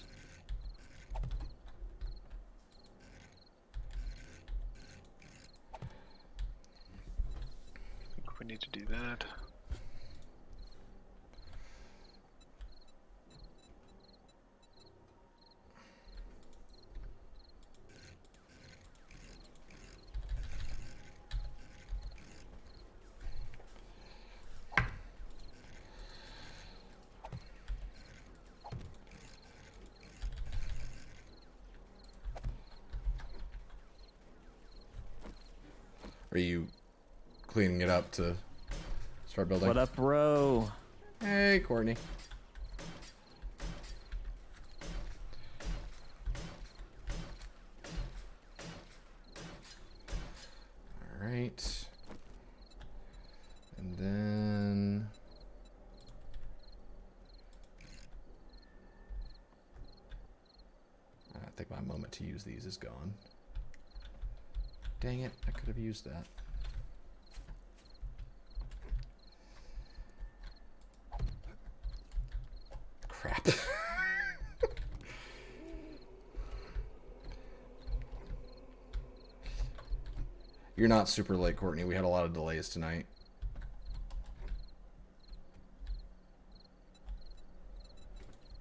I think we need to do that. Are you cleaning it up to start building? What up, bro? Hey, Courtney. All right. And think my moment to use these is gone. Dang it, I could have used that. Crap. You're not super late, Courtney. We had a lot of delays tonight.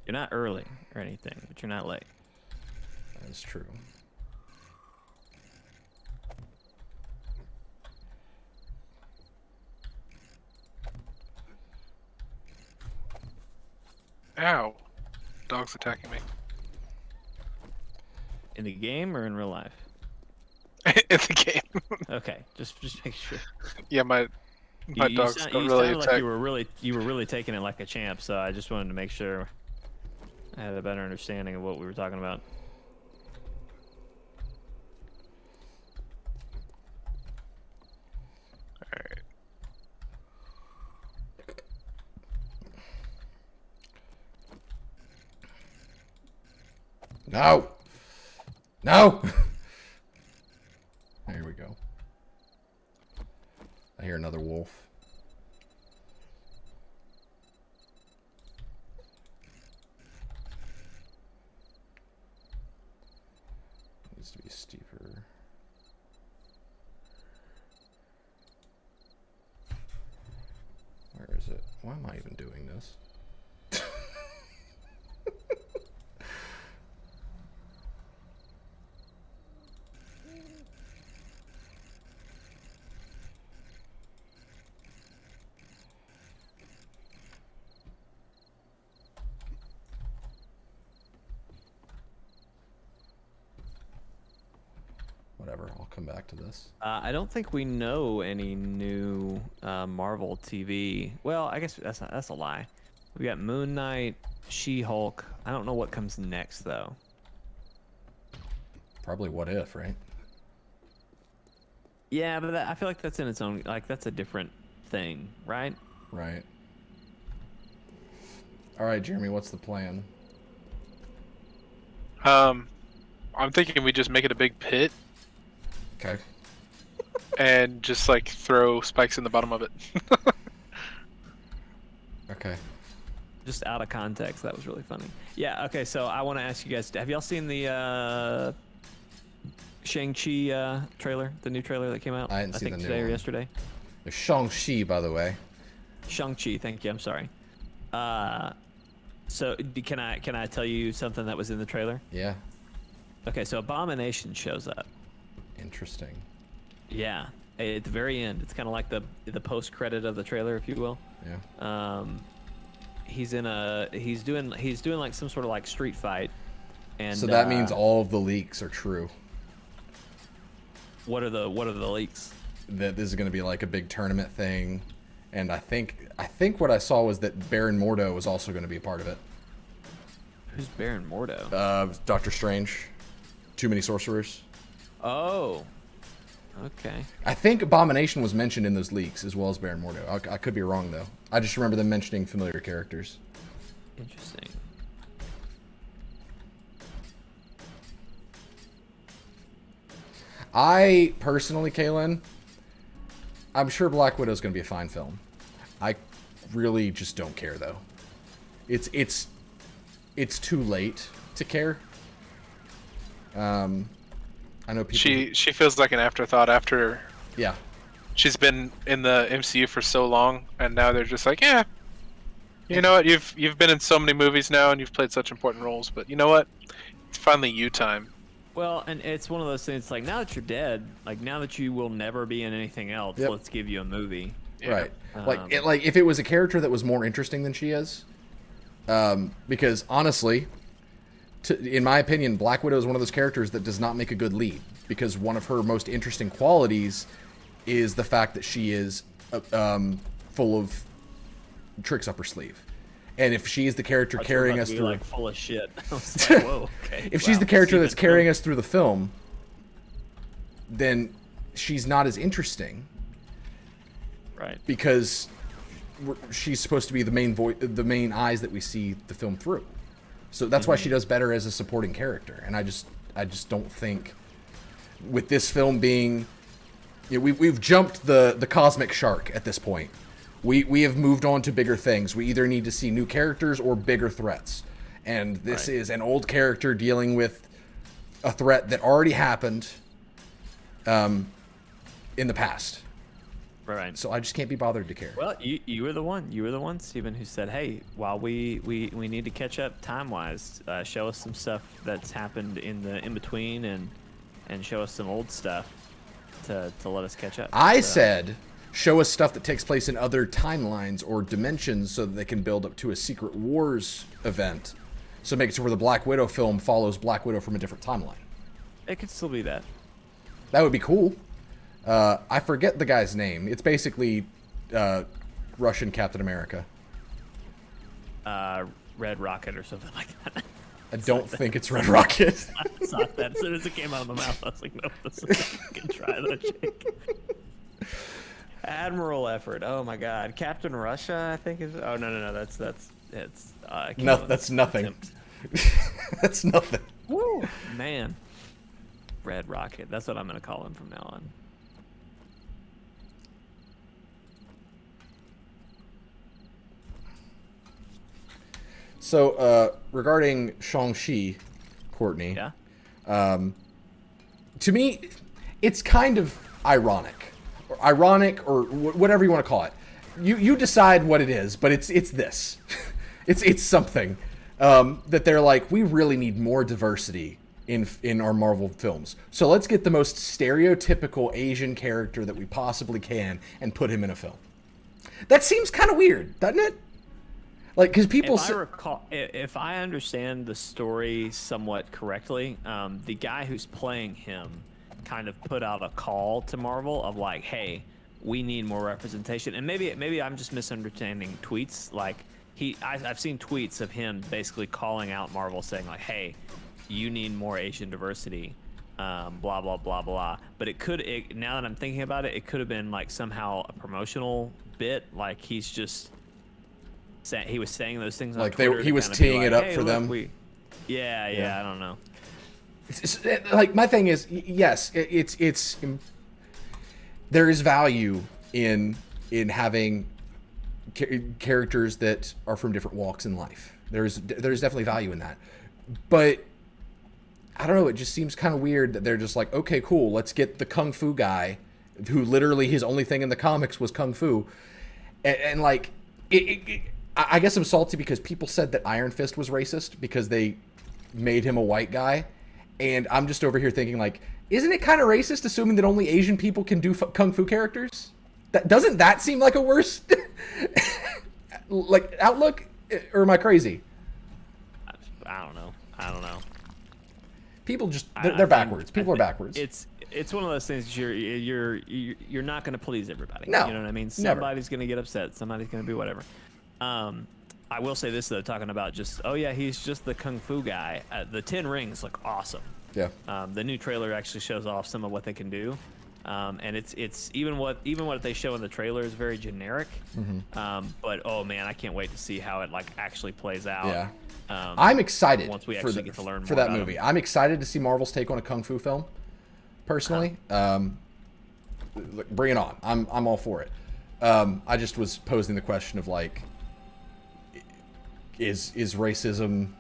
You're not early or anything, but you're not late. That is true. Ow. Dog's attacking me. In the game or in real life? In the game. Okay, just make sure. Yeah, my dogs don't you really sounded attack. like you were really taking it like a champ, so I just wanted to make sure I had a better understanding of what we were talking about. Alright. No! No! There we go. I hear another wolf. Needs to be steeper. Where is it? Why am I even doing this? Whatever, I'll come back to this. I don't think we know any new Marvel TV. Well, I guess that's a lie. We got Moon Knight, She-Hulk. I don't know what comes next though. Probably What If, right? Yeah, but I feel like that's in its own. Like that's a different thing, right? Right. All right, Jeremy, what's the plan? I'm thinking we just make it a big pit Okay. and just like throw spikes in the bottom of it. Okay. Just out of context, that was really funny. Yeah. Okay. So I want to ask you guys: have y'all seen the Shang-Chi trailer? The new trailer that came out. I hadn't seen think the new today or one. yesterday. There's Shang-Chi, by the way. Shang-Chi. Thank you. I'm sorry. So can I tell you something that was in the trailer? Yeah. Okay. So Abomination shows up. Interesting. Yeah. At the very end, it's kind of like the post credit of the trailer, if you will. Yeah. He's doing like some sort of like street fight, and So that means all of the leaks are true. what are the leaks? That this is going to be like a big tournament thing, and I think what I saw was that Baron Mordo was also going to be a part of it. Who's Baron Mordo? Doctor Strange. Too many sorcerers. Oh. Okay. I think Abomination was mentioned in those leaks as well as Baron Mordo. I could be wrong though. I just remember them mentioning familiar characters. Interesting. I personally, Kaylin, I'm sure Black Widow's going to be a fine film. I really just don't care though. It's too late to care. I know people. She feels like an afterthought after Yeah. she's been in the MCU for so long, and now they're just like, yeah, you know what? You've been in so many movies now, and you've played such important roles, but you know what? It's finally you time. Well, and it's one of those things like now that you're dead, like now that you will never be in anything else, Yep. let's give you a movie. Yeah. Right. Like if it was a character that was more interesting than she is, because honestly, in my opinion, Black Widow is one of those characters that does not make a good lead, because one of her most interesting qualities is the fact that she is full of tricks up her sleeve. And if she is the character carrying us through, like full of shit. I was like, whoa, okay. if she's the character that's carrying us through the film, then she's not as interesting. Right. Because she's supposed to be the main eyes that we see the film through. So that's why she does better as a supporting character. And I just don't think with this film being, we've jumped the cosmic shark at this point. We have moved on to bigger things. We either need to see new characters or bigger threats. And this is an old character dealing with a threat that already happened in the past. Right. So I just can't be bothered to care. Well, you were the one, Stephen, who said, "Hey, while we need to catch up time-wise, show us some stuff that's happened in the in-between and show us some old stuff to let us catch up." I said, show us stuff that takes place in other timelines or dimensions so that they can build up to a Secret Wars event. So make it to where the Black Widow film follows Black Widow from a different timeline. It could still be that. That would be cool. I forget the guy's name. It's basically Russian Captain America. Red Rocket or something like that. I don't think it's Red Rocket. I saw that as soon as it came out of my mouth. I was like, nope, this is I can try that shake. Admiral Effort. Oh my God, Captain Russia. I think is. Oh no. That's it's. No, that's nothing. That's nothing. Woo, man. Red Rocket. That's what I'm gonna call him from now on. So, regarding Shang-Chi, Courtney. Yeah. To me, it's kind of ironic, or whatever you want to call it. You decide what it is, but it's this. it's something that they're like, we really need more diversity in our Marvel films. So let's get the most stereotypical Asian character that we possibly can and put him in a film. That seems kind of weird, doesn't it? Like, because people if I understand the story somewhat correctly, the guy who's playing him kind of put out a call to Marvel of like, hey, we need more representation. And maybe I'm just misunderstanding tweets. Like I've seen tweets of him basically calling out Marvel saying like, hey, you need more Asian diversity, blah, blah, blah, blah. But now that I'm thinking about it, it could have been like somehow a promotional bit. Like he was saying those things on like Twitter he was teeing it up hey, for look, them. Yeah, I don't know. Like, my thing is, yes, it's there is value in having characters that are from different walks in life. There's definitely value in that, but I don't know. It just seems kind of weird that they're just like, okay, cool, let's get the kung fu guy, who literally his only thing in the comics was kung fu, and like I guess I'm salty because people said that Iron Fist was racist because they made him a white guy. And I'm just over here thinking, like, isn't it kind of racist assuming that only Asian people can do kung fu characters? Doesn't that seem like a worse like outlook? Or am I crazy? I don't know. People just they're backwards. People are backwards. It's one of those things. You're not going to please everybody. No, you know what I mean. never. Somebody's going to get upset. Somebody's going to be whatever. I will say this though, talking about just he's just the kung fu guy. The 10 rings look awesome. Yeah. The new trailer actually shows off some of what they can do, and it's even what they show in the trailer is very generic. Mm-hmm. But oh man, I can't wait to see how it like actually plays out. Yeah. I'm excited once we actually get to learn more for that about movie. him. I'm excited to see Marvel's take on a kung fu film. Personally, look, bring it on. I'm all for it. I just was posing the question of like, is racism,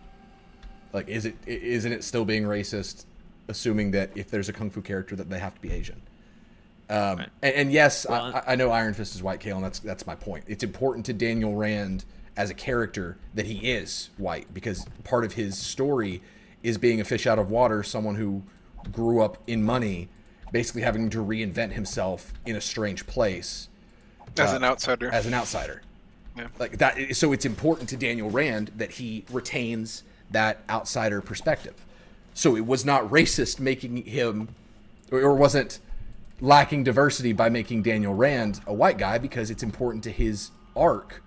like, isn't it still being racist, assuming that if there's a kung fu character that they have to be Asian? Right. And yes, Well, I know Iron Fist is white, Kale, and that's my point. It's important to Daniel Rand as a character that he is white, because part of his story is being a fish out of water, someone who grew up in money, basically having to reinvent himself in a strange place As an outsider. As an outsider. Yeah. Like that. So it's important to Daniel Rand that he retains that outsider perspective. So it was not racist making him, or wasn't lacking diversity by making Daniel Rand a white guy, because it's important to his arc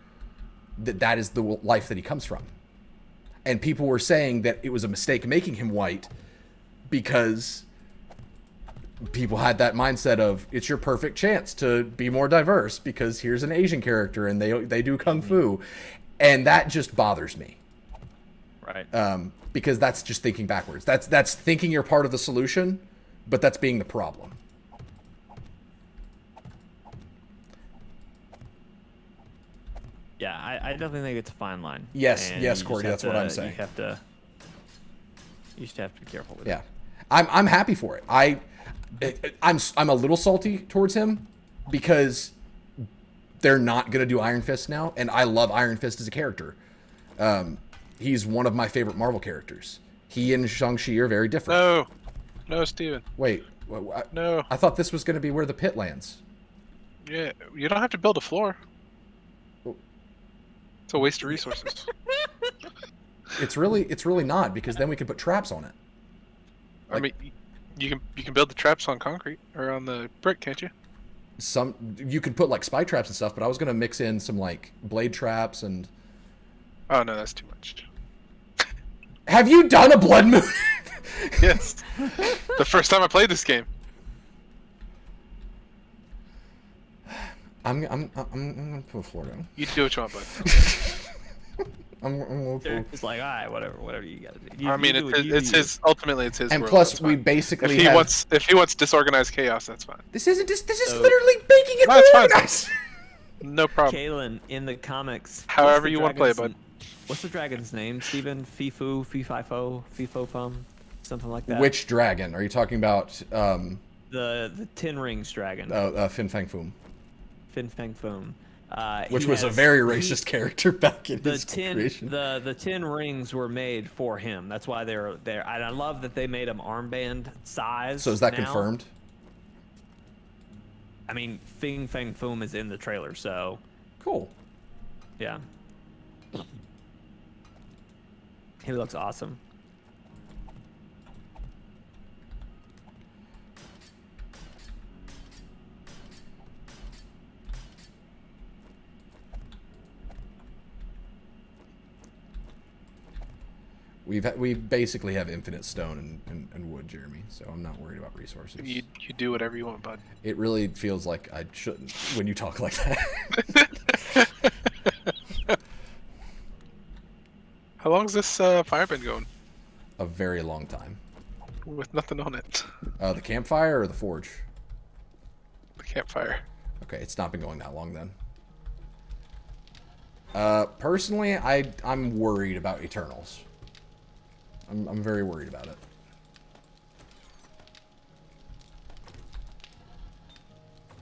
that is the life that he comes from. And people were saying that it was a mistake making him white because people had that mindset of, it's your perfect chance to be more diverse because here's an Asian character and they do kung fu, and that just bothers me. Right. Because that's just thinking backwards. That's thinking you're part of the solution, but that's being the problem. Yeah, I definitely think it's a fine line. Yes, And yes, you just Cordy, have that's what I'm to- saying. You just have to be careful with it. Yeah, I'm happy for it. I'm a little salty towards him because they're not gonna do Iron Fist now, and I love Iron Fist as a character. He's one of my favorite Marvel characters. He and Shang-Chi are very different. No, Steven. Wait, No. I thought this was gonna be where the pit lands. Yeah, you don't have to build a floor. Oh. It's a waste of resources. It's really not, because then we can put traps on it. I mean, you can build the traps on concrete or on the brick, can't you? You can put like spy traps and stuff, but I was gonna mix in some like blade traps and. Oh no, that's too much. Have you done a blood moon? Yes, the first time I played this game. I'm gonna put a floor down. You do what you want, bud. I'm gonna put. It's like, all right, whatever you gotta do. I mean, it's his. Ultimately, it's his. And world, plus, that's we fine. basically If he wants disorganized chaos, that's fine. This is literally making it No, it's fine. organized. No problem. Kalen in the comics. However what's the you wanna play it, dragon's- bud. What's the dragon's name? Steven? Fifu? Fifo? Fifo Fum? Something like that. Which dragon are you talking about? The Ten Rings dragon. Fin Fang Foom, Fin Fang Foom. which was a very racist character back in his creation. The 10 rings were made for him. That's why they're there. And I love that they made them armband size. So is that now. confirmed? I mean, Fin Fang Foom is in the trailer, so Cool. yeah. He looks awesome. We basically have infinite stone and wood, Jeremy. So I'm not worried about resources. You do whatever you want, bud. It really feels like I shouldn't when you talk like that. How long's this fire been going? A very long time. With nothing on it. The campfire or the forge? The campfire. Okay, it's not been going that long then. Personally, I'm worried about Eternals. I'm very worried about it.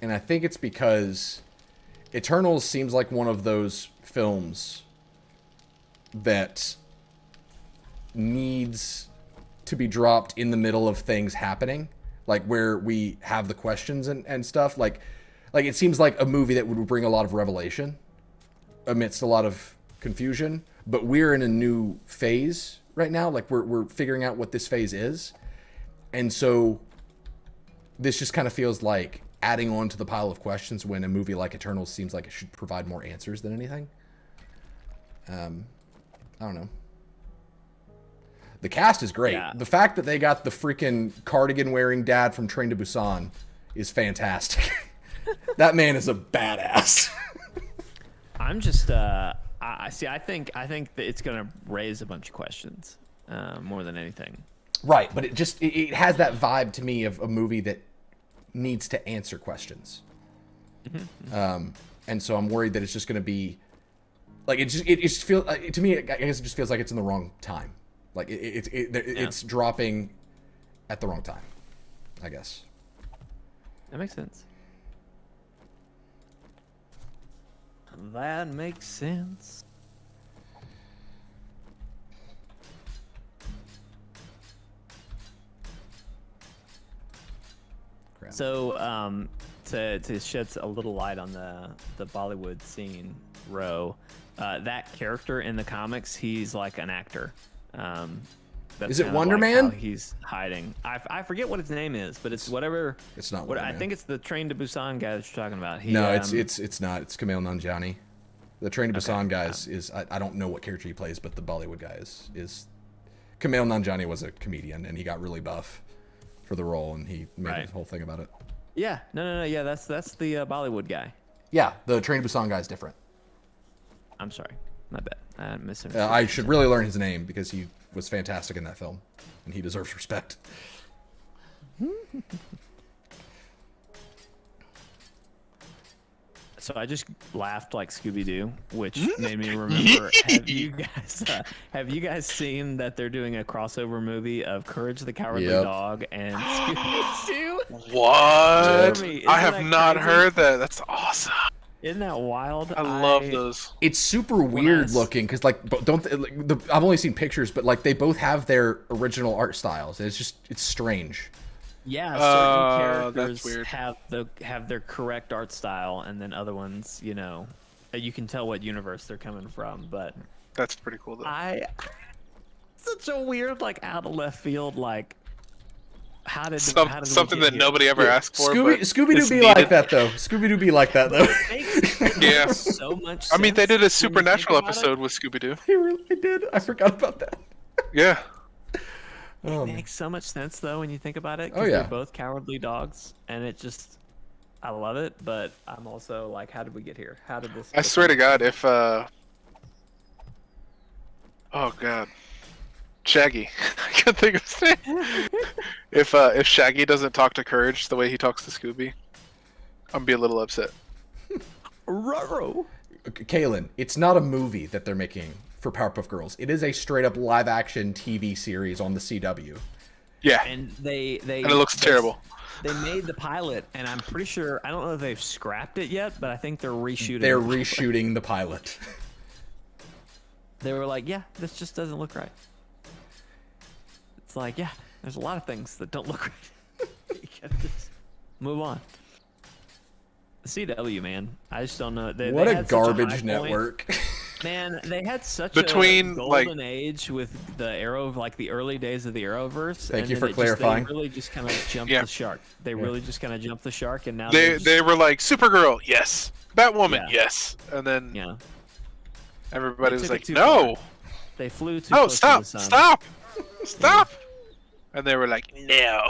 And I think it's because Eternals seems like one of those films that needs to be dropped in the middle of things happening, like where we have the questions and stuff. Like it seems like a movie that would bring a lot of revelation amidst a lot of confusion, but we're in a new phase right now. Like we're figuring out what this phase is, and so this just kind of feels like adding on to the pile of questions when a movie like Eternals seems like it should provide more answers than anything. I don't know. The cast is great. Yeah. The fact that they got the freaking cardigan wearing dad from Train to Busan is fantastic. That man is a badass. I'm just I think that it's gonna raise a bunch of questions more than anything. Right, but it has that vibe to me of a movie that needs to answer questions. And so I'm worried that it's just going to be like it just feels to me. I guess it just feels like it's in the wrong time. Like it's dropping at the wrong time, I guess. That makes sense. That makes sense. Crap. So, to shed a little light on the Bollywood scene, Ro, that character in the comics, he's like an actor. That's Is it kind of Wonder like Man? how he's hiding. I forget what his name is, but it's whatever. It's not What Wonder I Man. think it's the Train to Busan guy that you're talking about. He, No, it's not. It's Kumail Nanjiani. The Train to Busan guy is I don't know what character he plays, but the Bollywood guy is Kumail Nanjiani was a comedian and he got really buff for the role and he made Right. a whole thing about it. Yeah, no, yeah, that's the Bollywood guy. Yeah, the Train to Busan guy is different. I'm sorry. My bad. I misunderstood. I should really learn his name because he was fantastic in that film, and he deserves respect. So I just laughed like Scooby-Doo, which made me remember. Have you guys seen that they're doing a crossover movie of Courage the Cowardly Yep. Dog and Scooby-Doo? What? Jeremy, I isn't have that not crazy? heard that. That's awesome. Isn't that wild? I love those. It's super weird looking because like I've only seen pictures, but like they both have their original art styles. And it's strange. Yeah, certain that's characters weird. have their correct art style, and then other ones, you know, you can tell what universe they're coming from. But That's pretty cool though. such a weird, like, out of left field, like, how did Something we get that nobody ever asked for. Scooby Doo be like that though. Scooby Doo be like that though. Yeah. So much. I mean, they did a sense when you think Supernatural about it. episode with Scooby Doo. He really did. I forgot about that. Yeah. It makes so much sense though when you think about it. 'Cause Oh, yeah. they're both cowardly dogs, and it just, I love it. But I'm also like, how did we get here? How did this? I swear to God, if oh God, Shaggy, I can't think of his name. If Shaggy doesn't talk to Courage the way he talks to Scooby, I'm gonna be a little upset. Roro. Kaylin, it's not a movie that they're making for Powerpuff Girls. It is a straight up live action TV series on the CW. Yeah, And they and it looks terrible. They made the pilot, and I'm pretty sure, I don't know if they've scrapped it yet, but I think they're reshooting. They're it. reshooting the pilot. They were like, yeah, this just doesn't look right. It's like, yeah, there's a lot of things that don't look right. You gotta just move on. The CW, man, I just don't know. They What a had such high garbage point. network. Man, they had such Between, a golden age with the Arrow, like the early days of the Arrowverse. Thank and you then for clarifying. They really just kind of jumped Yeah. the shark. They really just kind of jumped the shark, and now They were like Supergirl, yes. Batwoman, Yeah. yes. And then yeah, everybody They was took it like, too no, they flew too no, close to stop, the sun. stop. And they were like, no.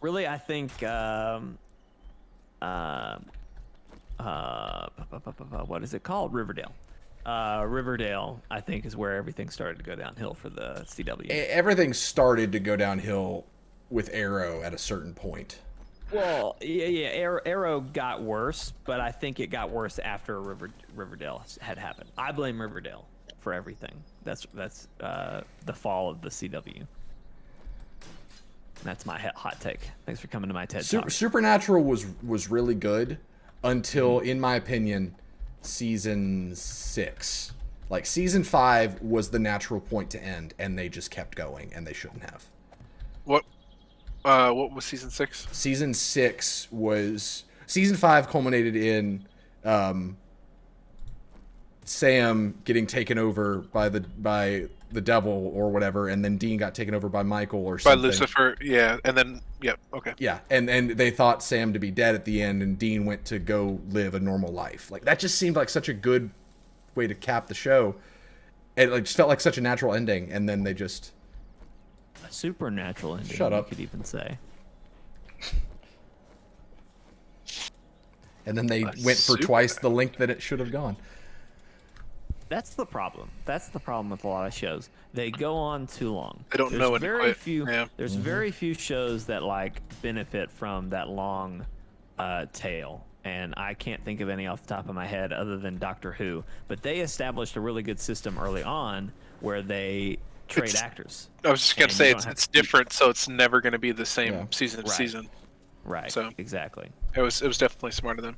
Really, I think what is it called? Riverdale. Riverdale, I think, is where everything started to go downhill for the CW. Everything started to go downhill with Arrow at a certain point. Well, yeah. Arrow got worse, but I think it got worse after Riverdale had happened. I blame Riverdale for everything. That's the fall of the CW. That's my hot take. Thanks for coming to my TED Talk. Supernatural was really good until, in my opinion, season 6. Like season 5 was the natural point to end, and they just kept going, and they shouldn't have. What was season 6? Season 6 was season 5 culminated in Sam getting taken over by the devil or whatever, and then Dean got taken over by Michael or By something. Lucifer, yeah. And then, yep, okay. Yeah, and they thought Sam to be dead at the end, and Dean went to go live a normal life. Like that just seemed like such a good way to cap the show. It like just felt like such a natural ending, and then they just A supernatural ending. Shut up. You could even say. and then they went for twice the length that it should have gone. That's the problem. That's the problem with a lot of shows. They go on too long. They don't There's know when to very quit. few. Yeah. There's very few shows that like benefit from that long tail, and I can't think of any off the top of my head other than Doctor Who. But they established a really good system early on where they trade actors. I was just going And to you say don't it's have it's to keep- different, so it's never going to be the same Yeah. season to Right. season. Right. So- Exactly. It was definitely smarter than.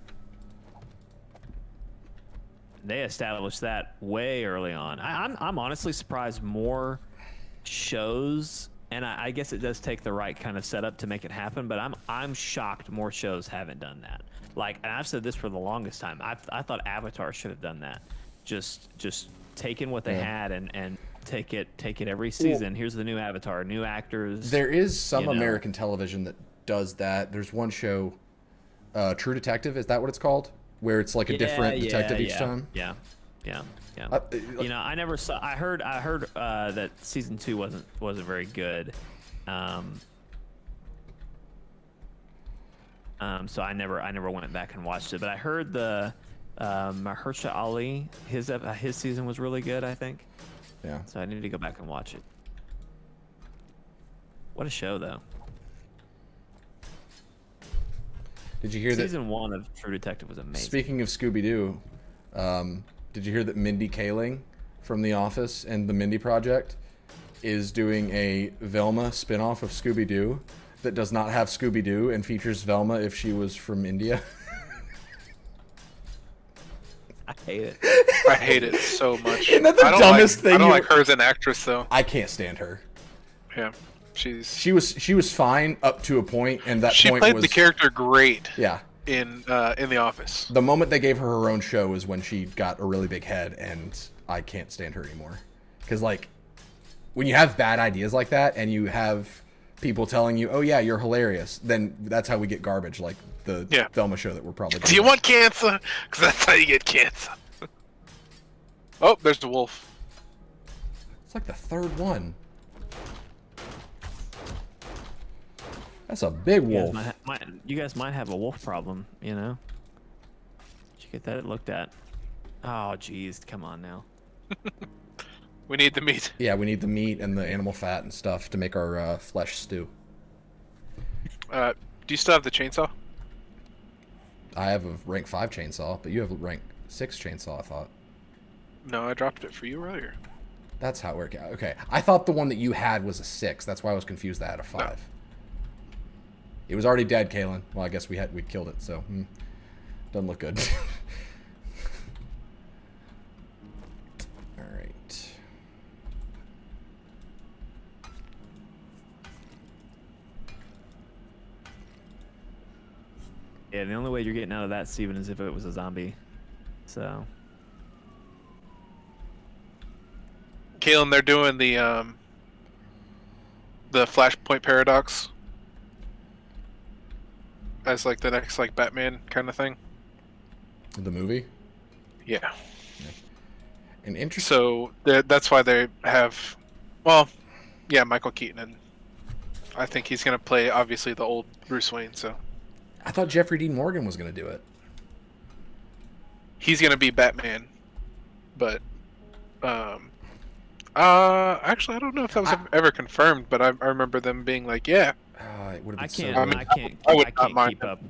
They established that way early on. I'm honestly surprised more shows, and I guess it does take the right kind of setup to make it happen. But I'm shocked more shows haven't done that. Like, and I've said this for the longest time. I thought Avatar should have done that. Just taken what they had and take it every season. Here's the new Avatar, new actors. There is some you know. American television that does that. There's one show, True Detective. Is that what it's called? Where it's like a different detective each time. Yeah. Uh, You know, I never saw. I heard that season 2 wasn't very good. So I never went back and watched it. But I heard Mahershala Ali, his season was really good, I think. Yeah. So I need to go back and watch it. What a show, though. Did you hear that? Season 1 of True Detective was amazing. Speaking of Scooby-Doo, did you hear that Mindy Kaling from The Office and the Mindy Project is doing a Velma spinoff of Scooby-Doo that does not have Scooby-Doo and features Velma if she was from India? I hate it. I hate it so much. Isn't that the I don't dumbest like, thing I don't you- like her as an actress, though. I can't stand her. Yeah, She was fine up to a point, and that she point played was the character great. Yeah. In The Office. The moment they gave her own show is when she got a really big head, and I can't stand her anymore. Because, like, when you have bad ideas like that, and you have people telling you, oh yeah, you're hilarious, then that's how we get garbage, like the Velma show that we're probably doing. Do you want cancer? Because that's how you get cancer. Oh, there's the wolf. It's like the third one. That's a big wolf. You guys might have a wolf problem, you know? Did you get that looked at? Oh, jeez, come on now. We need the meat. Yeah, we need the meat and the animal fat and stuff to make our flesh stew. Do you still have the chainsaw? I have a rank 5 chainsaw, but you have a rank 6 chainsaw, I thought. No, I dropped it for you earlier. That's how it worked out. Okay, I thought the one that you had was a 6. That's why I was confused that I had a 5. No. It was already dead, Kalen. Well, I guess we killed it, so doesn't look good. All right. Yeah, the only way you're getting out of that, Steven, is if it was a zombie. So. Kalen, they're doing the Flashpoint paradox as like the next like Batman kind of thing. The movie? Yeah. An interesting. So that's why they have, well, yeah, Michael Keaton, and I think he's gonna play obviously the old Bruce Wayne. So I thought Jeffrey Dean Morgan was going to do it. he's gonna be Batman, but actually I don't know if that was ever confirmed, but I remember them being like, yeah. It would have I been can't. so I can't. I would I not can't mind keep up.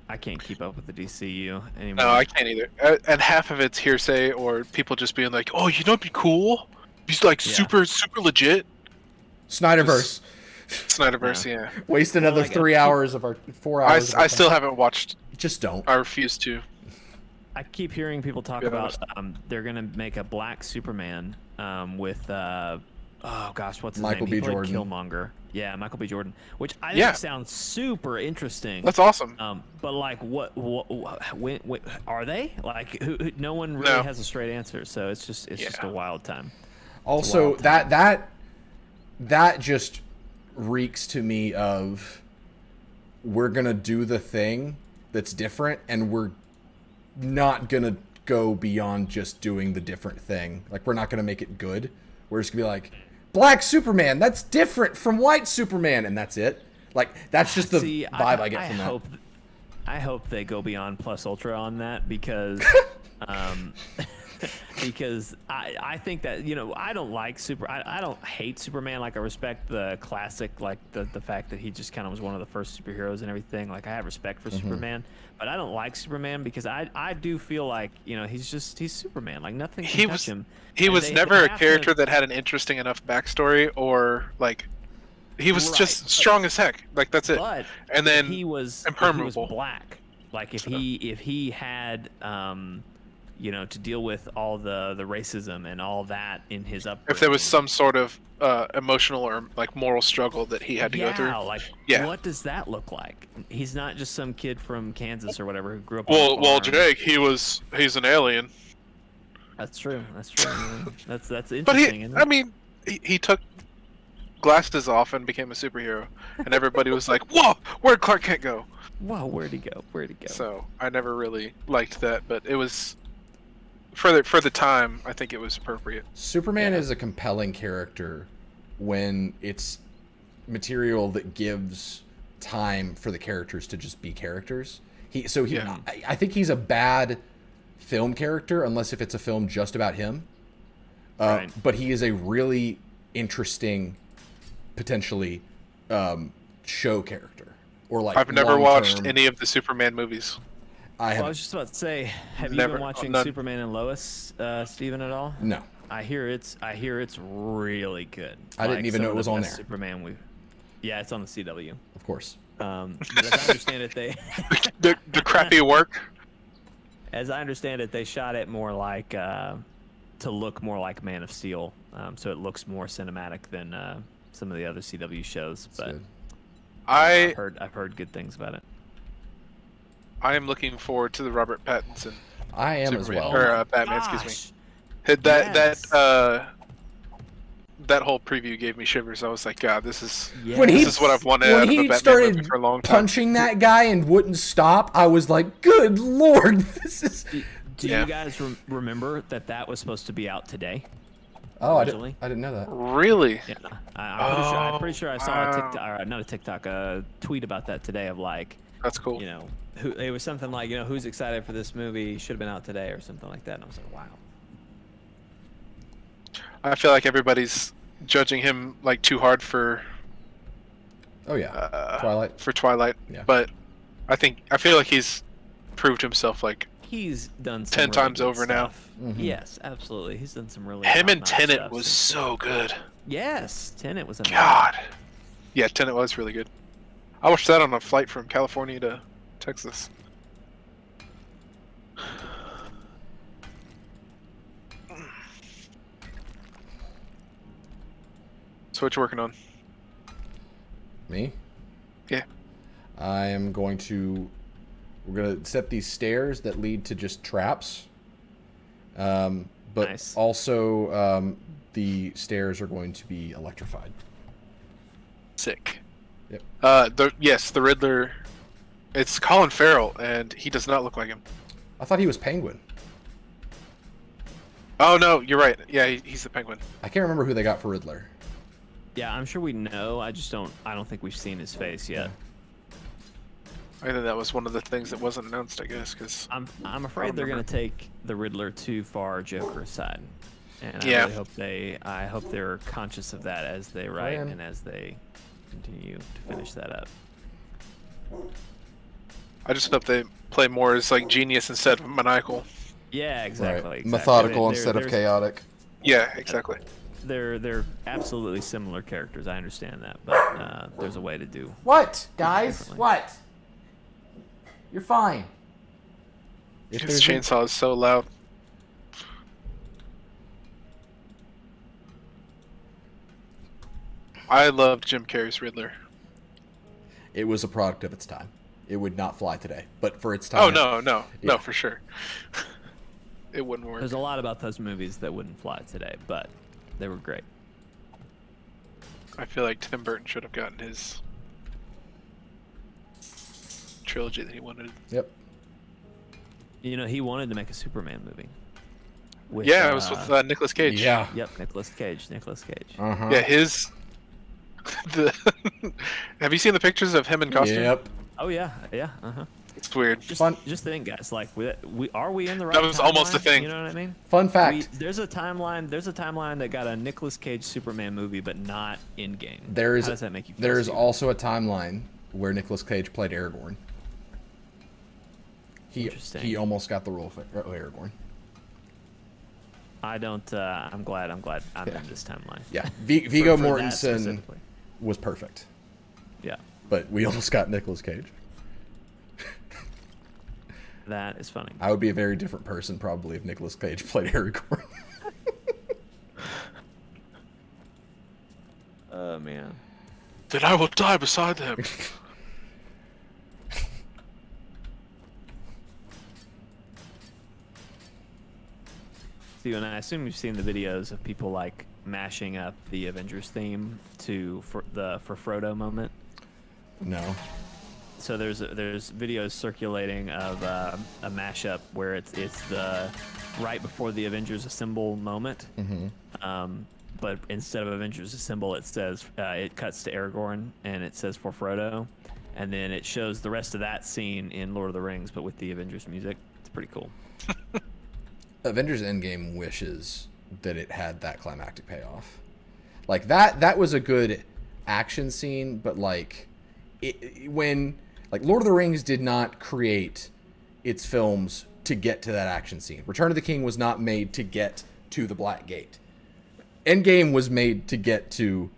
I can't keep up with the DCU anymore. No, I can't either. And half of it's hearsay or people just being like, "Oh, you know, it'd be cool. He's like super legit." Snyderverse. Snyderverse, yeah. Waste another like, 3 hours of our 4 hours. I still haven't watched. Just don't. I refuse to. I keep hearing people talk Yeah, about they're gonna make a black Superman with oh gosh, what's his Michael name? B. He played Jordan. Killmonger. Yeah, Michael B. Jordan, which I Yeah. think sounds super interesting. That's awesome. But like, when are they? Like, no one really No. has a straight answer, so it's just a wild time. Also, wild time. that just reeks to me of we're gonna do the thing that's different, and we're not gonna go beyond just doing the different thing. Like, we're not gonna make it good. We're just gonna be like, Black Superman, that's different from White Superman, and that's it. Like, that's just the vibe I get from that. I hope they go beyond Plus Ultra on that because because I think that, you know, I don't like I don't hate Superman. Like, I respect the classic, like the fact that he just kind of was one of the first superheroes and everything. Like, I have respect for Superman, but I don't like Superman because I do feel like, you know, he's Superman. Like, nothing can touch him. He And was they never a have character to- that had an interesting enough backstory or like he was Right, just but- strong as heck. Like, that's it. But And then he was impermeable. black. Like, if he had you know, to deal with all the racism and all that in his upbringing. If there was some sort of emotional or like moral struggle that he had to go through. Like, Yeah. what does that look like? He's not just some kid from Kansas or whatever who grew up on a Well, farm. Jake, he's an alien. That's true. That's true. that's But interesting. isn't it? I mean, he took glasses off and became a superhero, and everybody was like, "Whoa, where'd Clark Kent go?" Wow, where'd he go? So I never really liked that, but it was for the time. I think it was appropriate. Superman is a compelling character when it's material that gives time for the characters to just be characters. I think he's a bad film character unless if it's a film just about him. Right. But he is a really interesting, potentially, show character. Or like I've never watched long-term- any of the Superman movies. I Well, I have was just about to say, have you Never- been watching none. Superman and Lois, Steven, at all? no. I hear it's really good. I didn't even some know of it was the on best there. Superman yeah, it's on the CW. Of course. But as I understand it, The crappy work. as I understand it, they shot it more like to look more like Man of Steel, so it looks more cinematic than some of the other CW shows. It's But good. I've heard good things about it. I am looking forward to the Robert Pattinson I am as Superman, well. or Batman. Excuse Gosh. me. Yes. That whole preview gave me shivers. I was like, God, this is When he- this is what I've wanted out When of a he Batman started movie for a long time. punching that guy and wouldn't stop, I was like, "Good Lord, this is." Do Yeah. you guys remember that was supposed to be out today? Oh, Originally? I didn't know that. Really? Yeah, I'm pretty sure I saw a wow. TikTok, or not a TikTok, a tweet about that today of like, That's cool. you know, it was something like, you know, who's excited for this movie? Should have been out today or something like that. And I was like, wow. I feel like everybody's judging him like too hard for Oh yeah, Twilight. for Twilight. Yeah. But I feel like he's proved himself like He's done some 10 really times good over now. stuff. Mhm. Yes, absolutely. He's done some really him and top-notch Tenet stuff was since- so good. Yes, Tenet was amazing. God. Yeah, Tenet was really good. I watched that on a flight from California to Texas. So what you working on? Me? Yeah. I am going to. We're gonna set these stairs that lead to just traps. But Nice. also, the stairs are going to be electrified. Sick. Yep. The Riddler. It's Colin Farrell, and he does not look like him. I thought he was Penguin. Oh no, you're right. Yeah, he's the Penguin. I can't remember who they got for Riddler. Yeah, I'm sure we know. I don't think we've seen his face yet. I think that was one of the things that wasn't announced, I guess, because I'm afraid they're going to take the Riddler too far Joker's side, and Yeah. I hope they're conscious of that as they write Man. and as they continue to finish that up. I just hope they play more as like genius instead of maniacal. Yeah, exactly. exactly. Methodical They're- instead of they're- chaotic. Yeah, exactly. They're absolutely similar characters. I understand that, but there's a way to do. What, guys? Differently. What? You're fine. If His there's a- chainsaw is so loud. I loved Jim Carrey's Riddler. It was a product of its time. It would not fly today, but for its time. Oh no, Yeah. for sure. It wouldn't work. There's a lot about those movies that wouldn't fly today, but they were great. I feel like Tim Burton should have gotten his trilogy that he wanted. Yep. You know, he wanted to make a Superman movie. With, Yeah, it was with Nicolas Cage. Yeah. Yep, Nicolas Cage. Uh-huh. Yeah, his. Have you seen the pictures of him in costume? Yep. Oh yeah, yeah, uh-huh. It's weird. Just think, guys. Like, are we in the right? That was almost the timeline? thing. You know what I mean? Fun fact. There's a timeline. There's a timeline that got a Nicolas Cage Superman movie, but not in game. There is. How does that make you feel? There is Steven? also a timeline where Nicolas Cage played Aragorn. Interesting. He almost got the role of Aragorn. I don't. I'm glad I'm Yeah. in this timeline. Yeah. Viggo For that Mortensen specifically. was perfect, Yeah, but we almost got Nicolas Cage. that is funny. I would be a very different person probably if Nicolas Cage played Aragorn. Oh man. Then I will die beside them. Steven, I assume you've seen the videos of people like mashing up the Avengers theme for Frodo moment. No. So there's videos circulating of a mashup where it's the right before the Avengers Assemble moment. Mm-hmm. But instead of Avengers Assemble, it says it cuts to Aragorn and it says for Frodo, and then it shows the rest of that scene in Lord of the Rings, but with the Avengers music. It's pretty cool. Avengers Endgame wishes that it had that climactic payoff. Like that was a good action scene, but like when like Lord of the Rings did not create its films to get to that action scene. Return of the King was not made to get to the Black Gate. Endgame was made to get to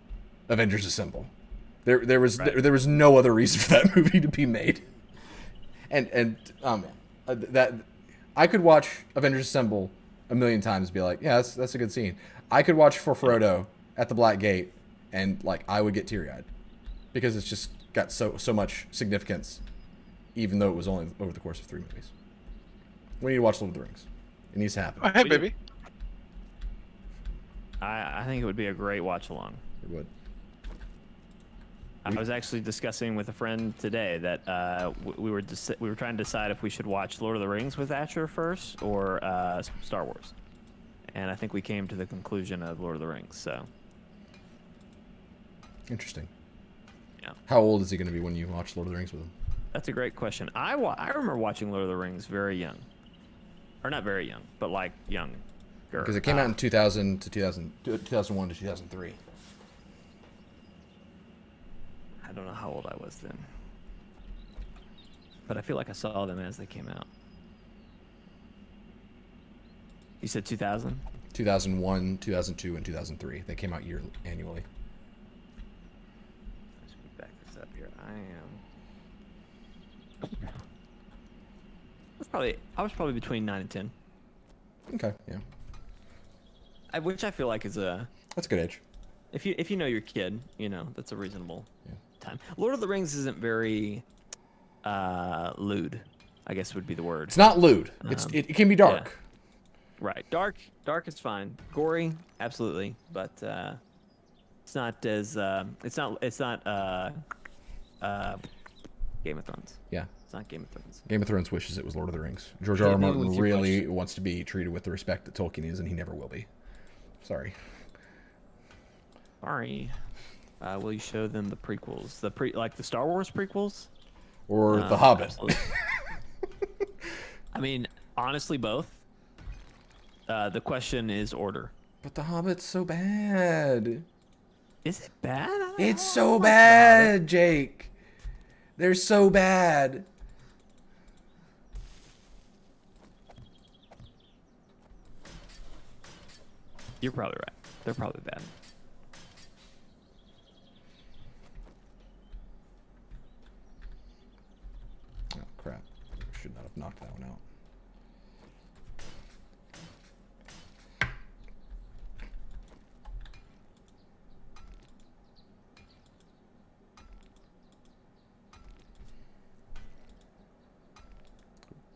Avengers Assemble. There was no other reason for that movie to be made. And that I could watch Avengers Assemble a million times and be like, yeah, that's a good scene. I could watch For Frodo at the Black Gate and like I would get teary-eyed because it's just got so much significance, even though it was only over the course of 3 movies. We need to watch Lord of the Rings. It needs to happen. Oh, hey, baby. I think it would be a great watch along. It would. I was actually discussing with a friend today that we were trying to decide if we should watch Lord of the Rings with Asher first or Star Wars, and I think we came to the conclusion of Lord of the Rings. So Interesting. yeah, How old is he going to be when you watch Lord of the Rings with him? that's a great question. I remember watching Lord of the Rings very young, or not very young, but like young. Because it came out in 2000 to 2001 to 2003. I don't know how old I was then, but I feel like I saw them as they came out. You said 2000? 2001, 2002, and 2003. They came out annually. Let's back this up here. I was probably between 9 and 10. Okay, yeah. Which I feel like is That's a good age. if you know your kid, you know, that's a reasonable time. Lord of the Rings isn't very lewd, I guess would be the word. It's not lewd. It can be dark. Right. Dark is fine. Gory, absolutely, but it's not as it's not Game of Thrones. Yeah. It's not Game of Thrones. Game of Thrones wishes it was Lord of the Rings. George Yeah, R. R. maybe Martin with your really question. wants to be treated with the respect that Tolkien is, and he never will be. Sorry. Sorry. Will you show them the prequels? Like the Star Wars prequels? Or The Hobbit. Absolutely. I mean, honestly, both. The question is order. But The Hobbit's so bad. Is it bad? I don't It's know so much about it. bad, Jake. They're so bad. You're probably right. They're probably bad. Oh, crap. Should not have knocked that one out.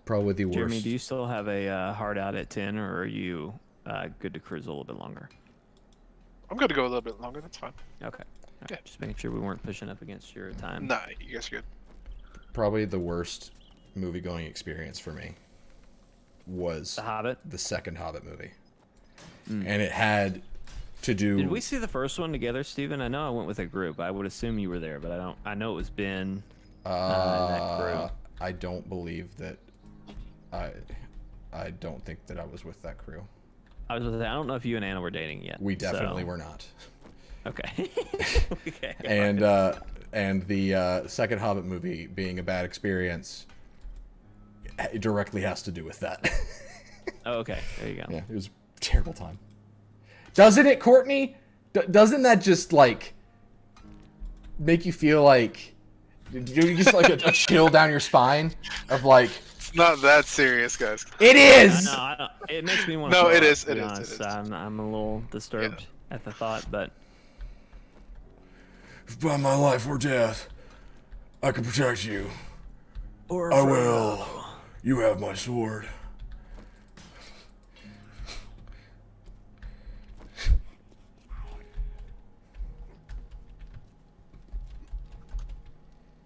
Probably the worst. Jeremy, do you still have a hard out at 10, or are you good to cruise a little bit longer? I'm going to go a little bit longer. That's fine. Okay. Yeah. Just making sure we weren't pushing up against your time. Nah, you guys are good. Probably the worst movie-going experience for me was The Hobbit. the second Hobbit movie. And it had to do... Did we see the first one together, Steven? I know I went with a group. I would assume you were there, but I know it was Ben. That group. I don't believe that... I don't think that I was with that crew. I don't know if you and Anna were dating yet. We definitely so- were not. Okay. Okay. And the second Hobbit movie being a bad experience, it directly has to do with that. Oh, okay. There you go. Yeah, it was a terrible time. Doesn't it, Courtney? Doesn't that just like make you feel like you just like a chill down your spine of like It's not that serious, guys. it is. No, I don't, it makes me want No, to. it is, To be it is, it honest. is. I'm a little disturbed at the thought, but If by my life or death, I can protect you. or I will. You have my sword.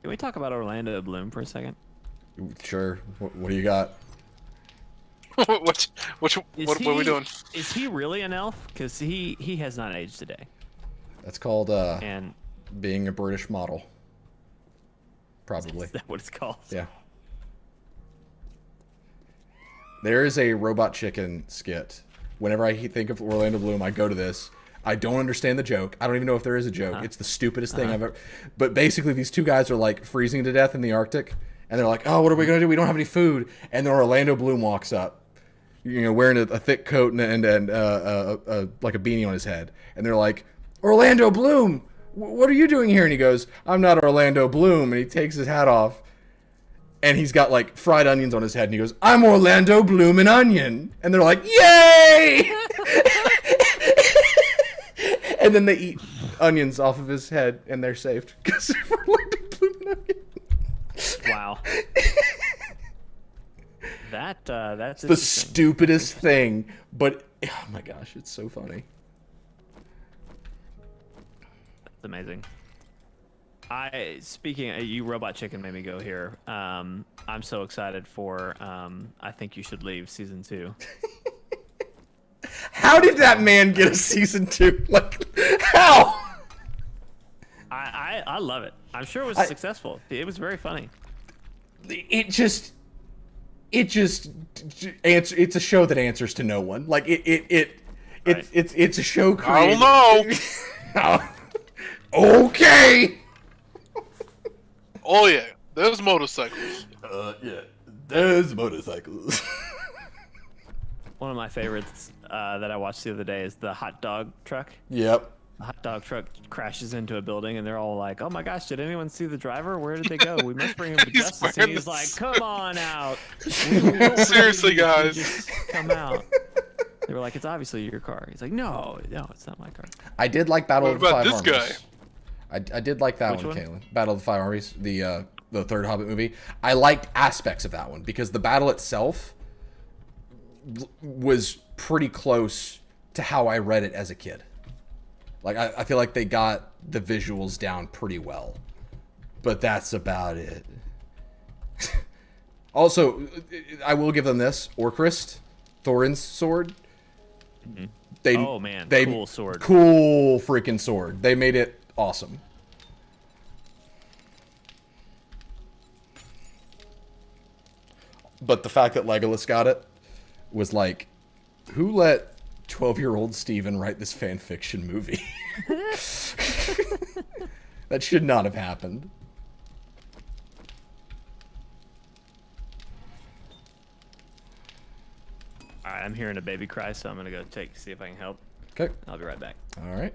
Can we talk about Orlando Bloom for a second? Sure. What do you got? what Is are we he- doing? Is he really an elf? Because he has not aged today, That's called and being a British model. Probably. is that what it's called? Yeah. There is a Robot Chicken skit. Whenever I think of Orlando Bloom, I go to this. I don't understand the joke. I don't even know if there is a joke. It's the stupidest thing I've ever... But basically, these two guys are, like, freezing to death in the Arctic. And they're like, oh, what are we going to do? We don't have any food. And then Orlando Bloom walks up, you know, wearing a thick coat and like a beanie on his head. And they're like, Orlando Bloom, what are you doing here? And he goes, I'm not Orlando Bloom. And he takes his hat off. And he's got, like, fried onions on his head. And he goes, I'm Orlando Bloom and Onion. And they're like, yay! And then they eat onions off of his head, and they're saved. Because of Orlando Bloom and Onion. Wow. That's the stupidest thing. But, oh my gosh, it's so funny. That's amazing. You Robot Chicken made me go here. I'm so excited for I Think You Should Leave season 2. How did that man get a season 2? Like, how? I love it. I'm sure it was successful. It was very funny. It's a show that answers to no one. Like it's a show created. I don't know. Okay. Oh yeah, there's motorcycles. Yeah, there's motorcycles. One of my favorites that I watched the other day is the hot dog truck. Yep. The hot dog truck crashes into a building, and they're all like, "Oh my gosh, did anyone see the driver? Where did they go? We must bring him to justice." And he's like, "Come on out." Seriously, guys. Just come out. They were like, "It's obviously your car." He's like, "No, it's not my car." I did like Battle of the Five Armies. What about this I did like that one, Kaylin. Battle of the Five Armies, the third Hobbit movie. I liked aspects of that one because the battle itself was pretty close to how I read it as a kid. Like, I feel like they got the visuals down pretty well. But that's about it. Also, I will give them this. Orcrist, Thorin's sword. Mm-hmm. Cool sword. Cool freaking sword. They made it awesome. But the fact that Legolas got it was like, who let 12-year-old Steven write this fan fiction movie? That should not have happened. All right, I'm hearing a baby cry, so I'm gonna go see if I can help. Okay. I'll be right back. All right.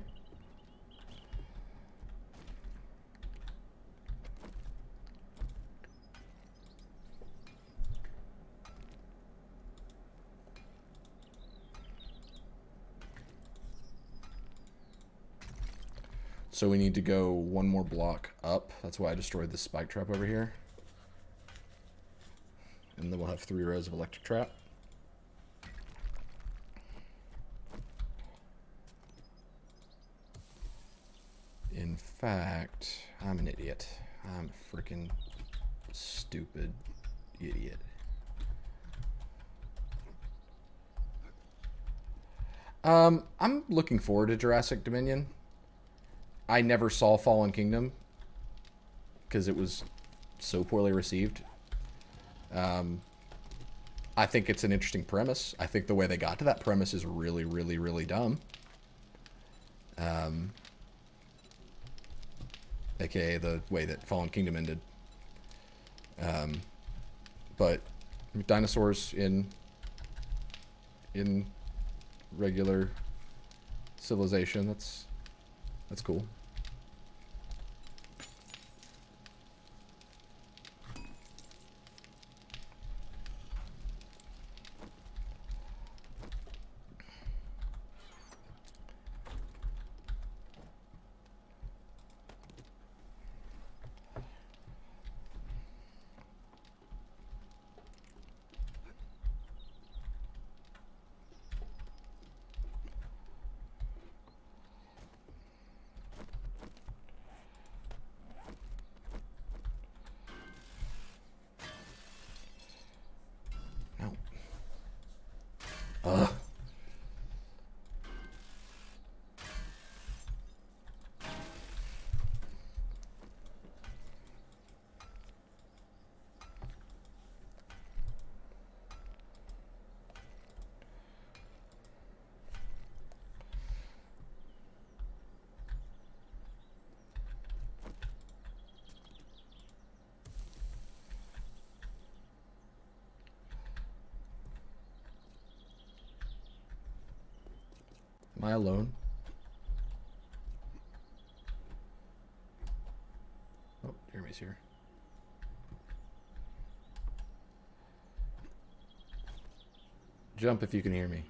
So we need to go one more block up. That's why I destroyed this spike trap over here. And then we'll have 3 rows of electric trap. In fact, I'm an idiot. I'm a freaking stupid idiot. I'm looking forward to Jurassic Dominion. I never saw Fallen Kingdom because it was so poorly received. I think it's an interesting premise. I think the way they got to that premise is really, really, really dumb. AKA the way that Fallen Kingdom ended. But dinosaurs in regular civilization, that's cool. Am I alone? Oh, Jeremy's here. Jump if you can hear me.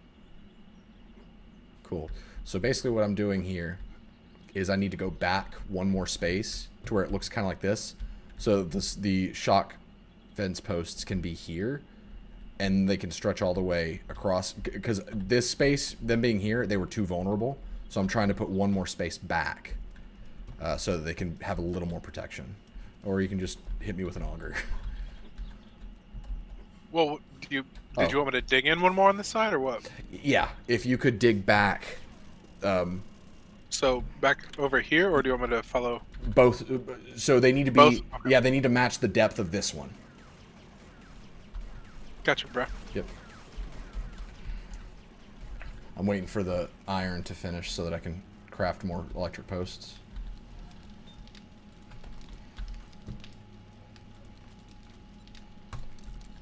Cool. So basically what I'm doing here is I need to go back one more space to where it looks kind of like this. So the shock fence posts can be here, and they can stretch all the way across. Because this space, them being here, they were too vulnerable. So I'm trying to put one more space back so that they can have a little more protection. Or you can just hit me with an auger. Well, did you want me to dig in one more on this side or what? Yeah, if you could dig back. So back over here, or do you want me to follow? Both. So they need to be. Both? Okay. Yeah, they need to match the depth of this one. Gotcha, bro. Yep. I'm waiting for the iron to finish so that I can craft more electric posts.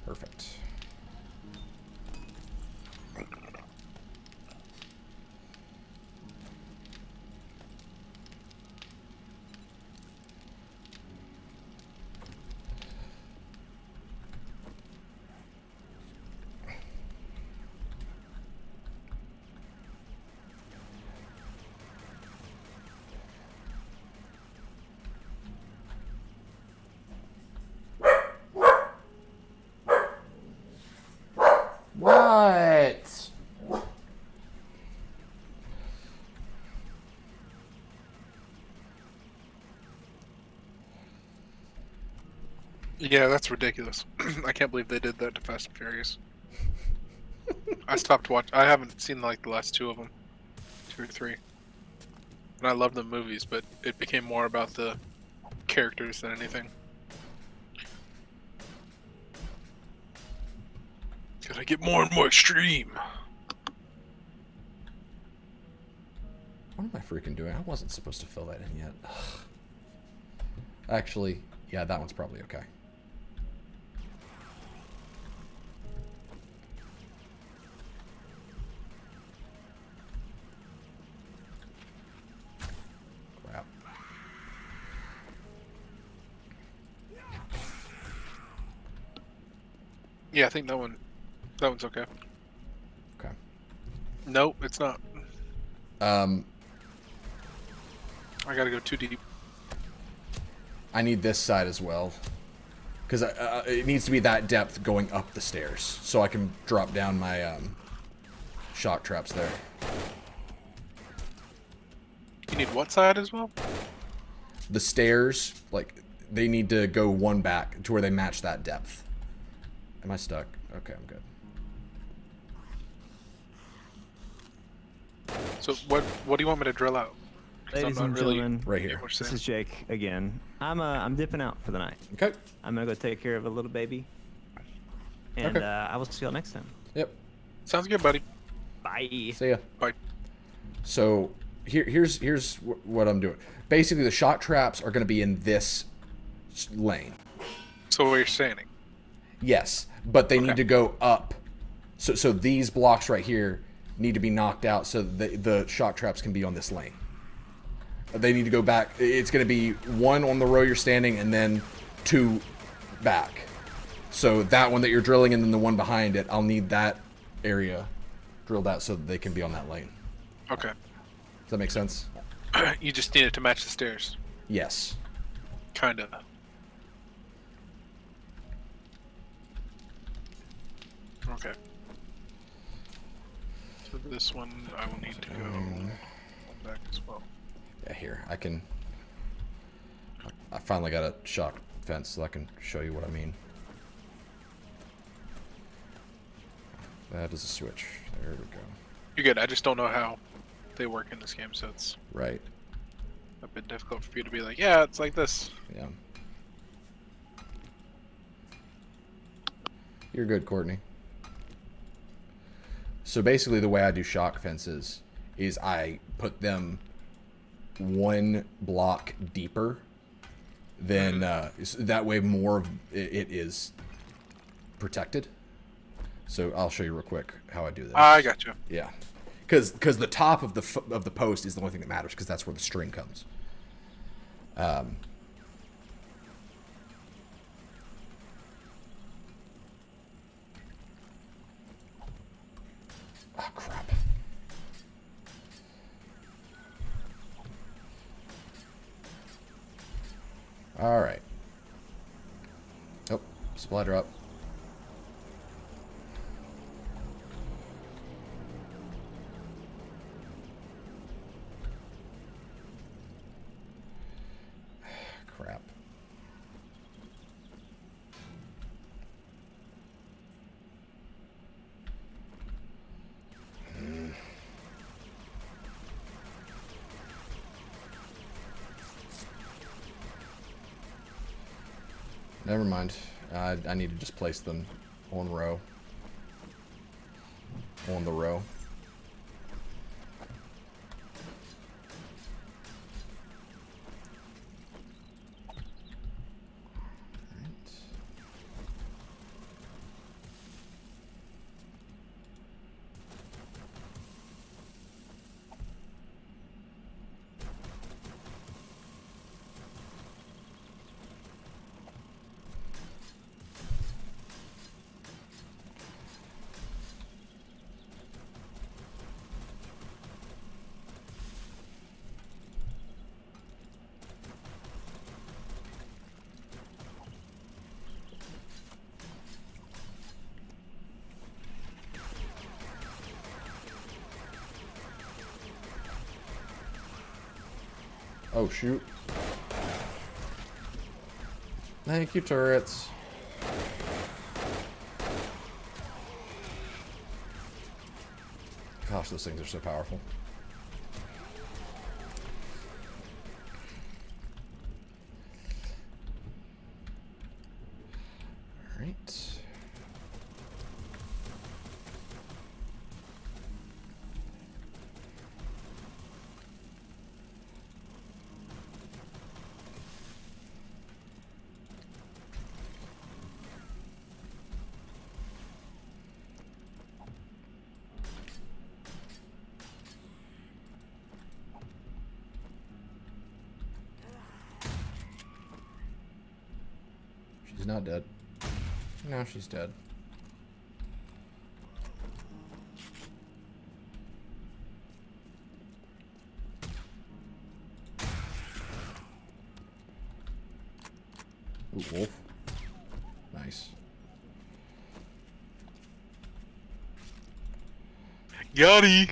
Perfect. What? Yeah, that's ridiculous. I can't believe they did that to Fast and Furious. I stopped watching. I haven't seen like the last two of them, 2 or 3. And I love the movies, but it became more about the characters than anything. Gotta get more and more extreme. What am I freaking doing? I wasn't supposed to fill that in yet. Actually, yeah, that one's probably okay. Crap. Yeah, I think that one's okay. Okay. Nope, it's not. Um, I gotta go too deep. I need this side as well. Because it needs to be that depth going up the stairs. So I can drop down my shock traps there. You need what side as well? The stairs, like, they need to go one back to where they match that depth. Am I stuck? Okay, I'm good. So what do you want me to drill out? 'Cause Ladies I'm and not really gentlemen, Right here. much this saying. is Jake again. I'm dipping out for the night. Okay. I'm gonna go take care of a little baby, and Okay. I will see y'all next time. Yep. Sounds good, buddy. Bye. See ya. Bye. So here's what I'm doing. Basically, the shock traps are going to be in this lane. So where you're standing? Yes, but they need Okay. to go up. So these blocks right here need to be knocked out so the shock traps can be on this lane. They need to go back. It's going to be 1 on the row you're standing and then 2 back. So that one that you're drilling and then the one behind it, I'll need that area drilled out so that they can be on that lane. Okay. Does that make sense? You just need it to match the stairs. Yes. Kinda. Okay. So this one I will need to go back as well. Yeah, here. I finally got a shock fence so I can show you what I mean. That is a switch. There we go. You're good. I just don't know how they work in this game, so it's Right. a bit difficult for you to be like, yeah, it's like this. Yeah. You're good, Courtney. So basically the way I do shock fences is I put them 1 block deeper than that way more of it is protected. So I'll show you real quick how I do this. I got you. Yeah. because the top of the post is the only thing that matters because that's where the string comes. Oh crap. All right. Oh, splatter up. Crap. Never mind. I need to just place them on row. On the row. Oh, shoot. Thank you, turrets. Gosh, those things are so powerful. All right. She's not dead. No, she's dead. Ooh, wolf. Nice. Yachty!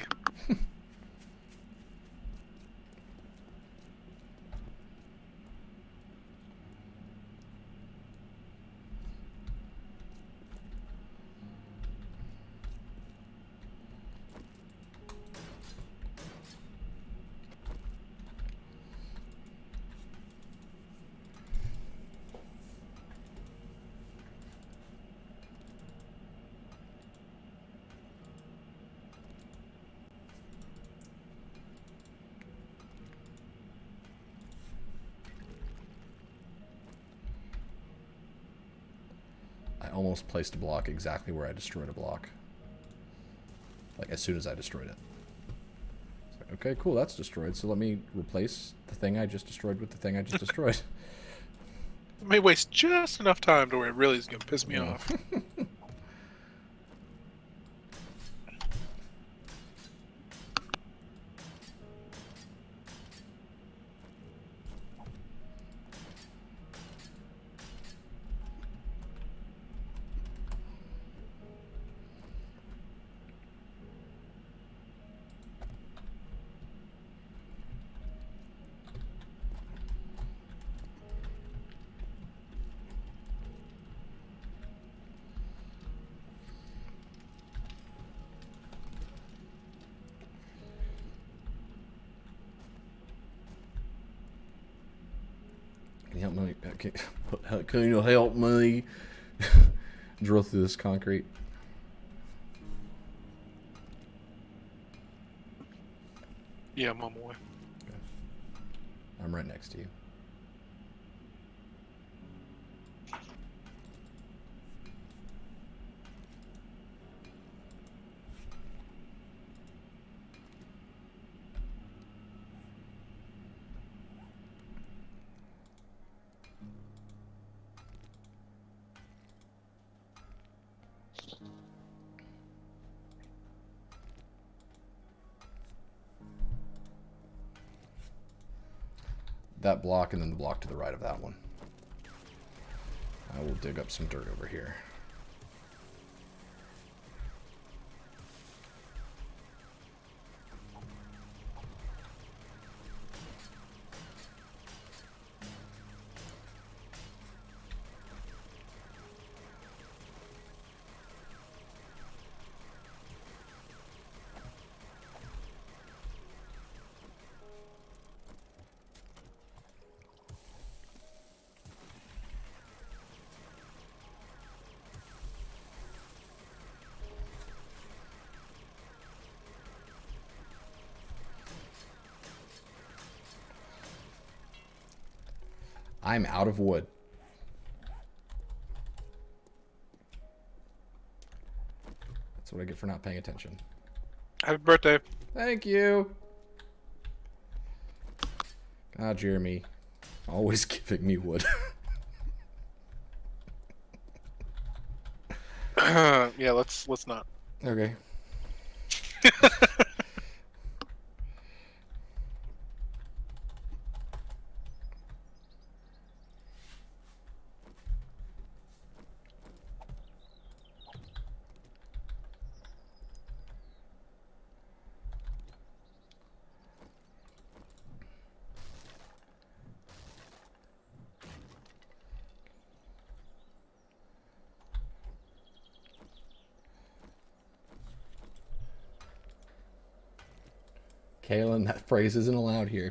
I almost placed a block exactly where I destroyed a block. Like, as soon as I destroyed it. It's like, okay, cool, that's destroyed, so let me replace the thing I just destroyed with the thing I just destroyed. It may waste just enough time to where it really is going to piss me Yeah. off. Can you help me? Can you help me drill through this concrete? Yeah, I'm on my way. Okay. I'm right next to you. that block and then the block to the right of that one. I will dig up some dirt over here. I'm out of wood. That's what I get for not paying attention. Happy birthday. Thank you. God, Jeremy. Always giving me wood. Yeah, let's not. Okay. Kaylin, that phrase isn't allowed here.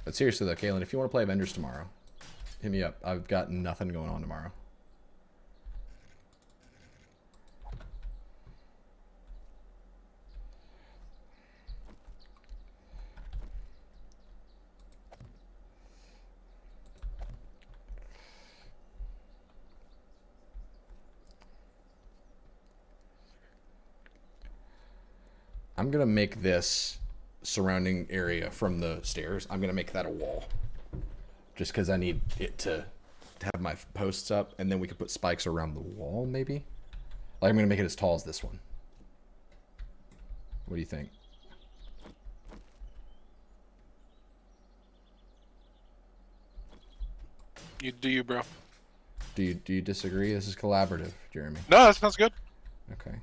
But seriously though, Kaylin, if you want to play Avengers tomorrow, hit me up. I've got nothing going on tomorrow. I'm going to make this surrounding area from the stairs, I'm going to make that a wall. Just because I need it to have my posts up, and then we could put spikes around the wall, maybe? Like, I'm going to make it as tall as this one. What do you think? You do you, bro. Do you disagree? This is collaborative, Jeremy. No, that sounds good. Okay.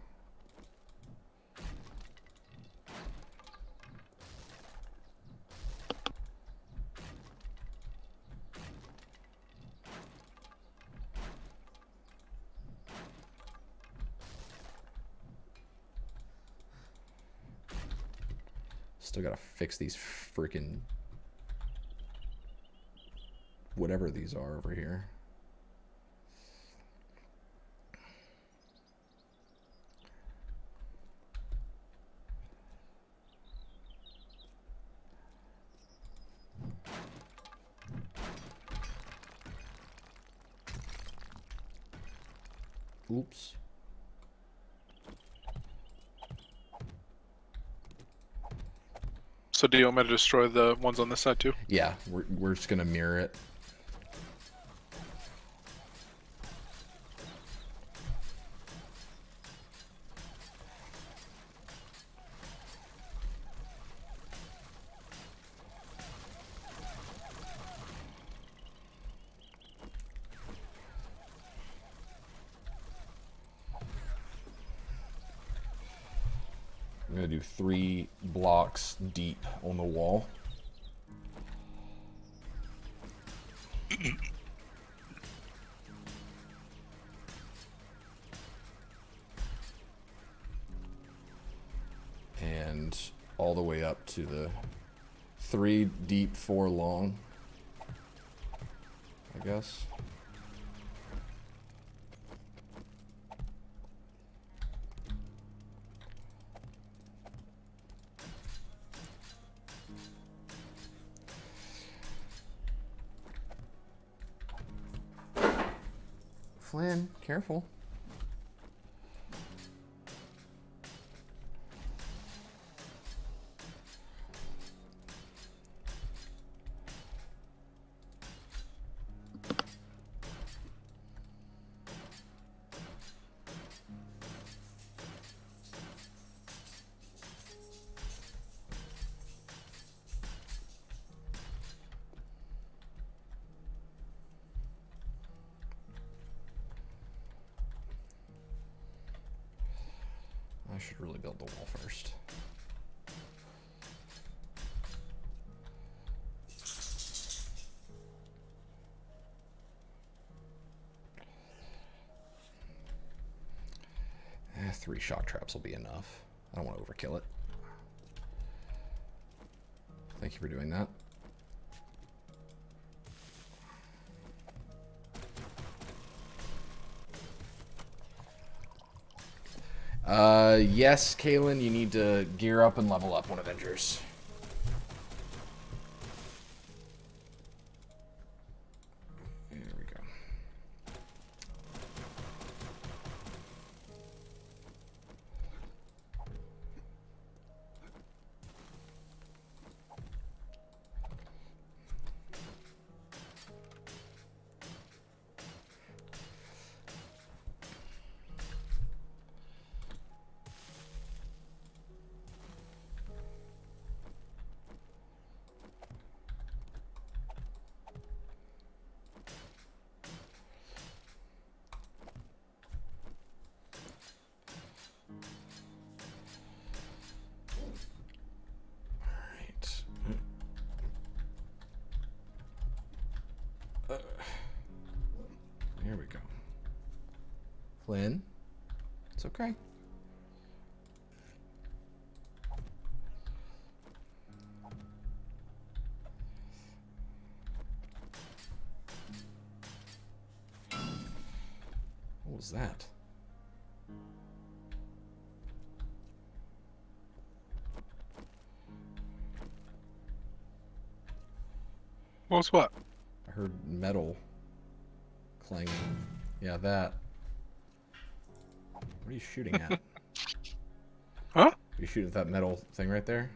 Still gotta fix these freaking whatever these are over here. Oops. So do you want me to destroy the ones on this side too? Yeah, we're just gonna mirror it. I'm gonna do 3 blocks deep on the wall. And all the way up to the 3 deep, 4 long, I guess. Flynn, careful. I should really build the wall first. Three shock traps will be enough. I don't want to overkill it. Thank you for doing that. Yes, Kalen, you need to gear up and level up one Avengers. There we go. There we go. Flynn, it's okay. What was that? What's what? I heard metal clanging. Yeah, that. What are you shooting at? Huh? Are you shooting at that metal thing right there?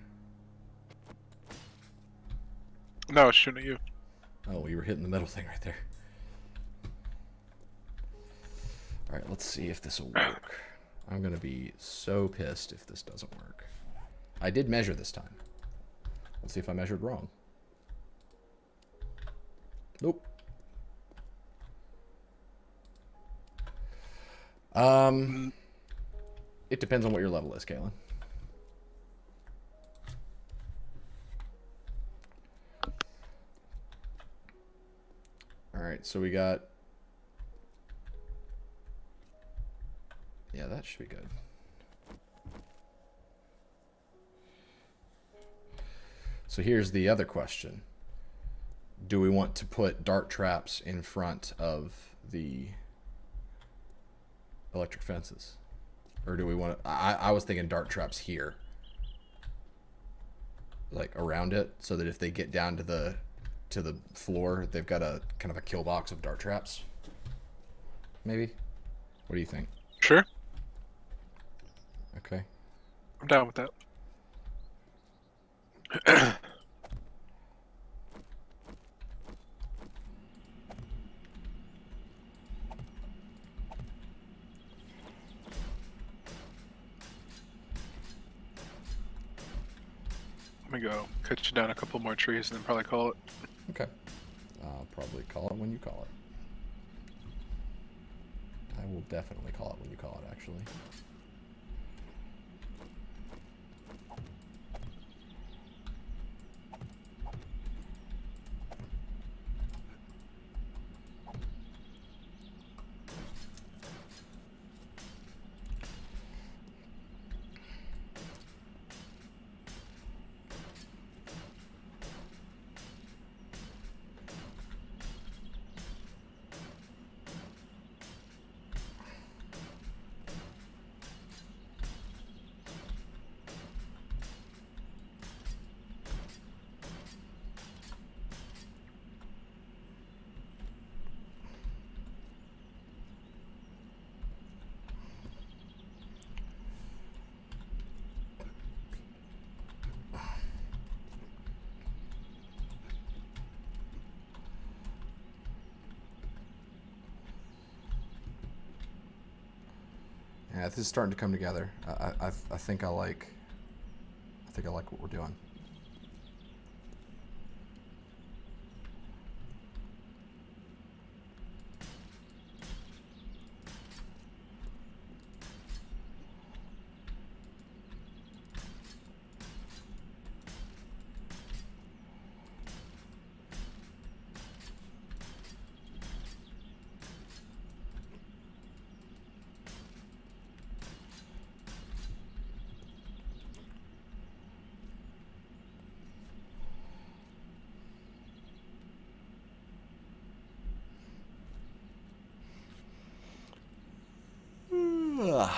No, I was shooting at you. Oh, well, you were hitting the metal thing right there. Alright, let's see if this will work. I'm gonna be so pissed if this doesn't work. I did measure this time. Let's see if I measured wrong. Nope. It depends on what your level is, Kalen. Alright, so we got... Yeah, that should be good. So here's the other question. Do we want to put dart traps in front of the electric fences? Or do we want to... I was thinking dart traps here. Like around it, so that if they get down to the floor, they've got a kind of a kill box of dart traps. Maybe? What do you think? Sure. Okay. I'm down with that. Let me go cut you down a couple more trees and then probably call it. Okay. I'll probably call it when you call it. I will definitely call it when you call it, actually. Yeah, this is starting to come together. I think I like what we're doing. Ugh.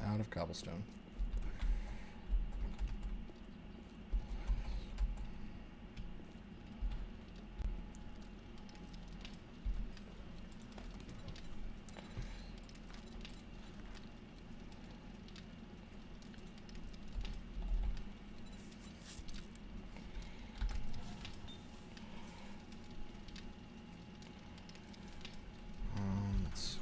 Out of cobblestone. Let's see.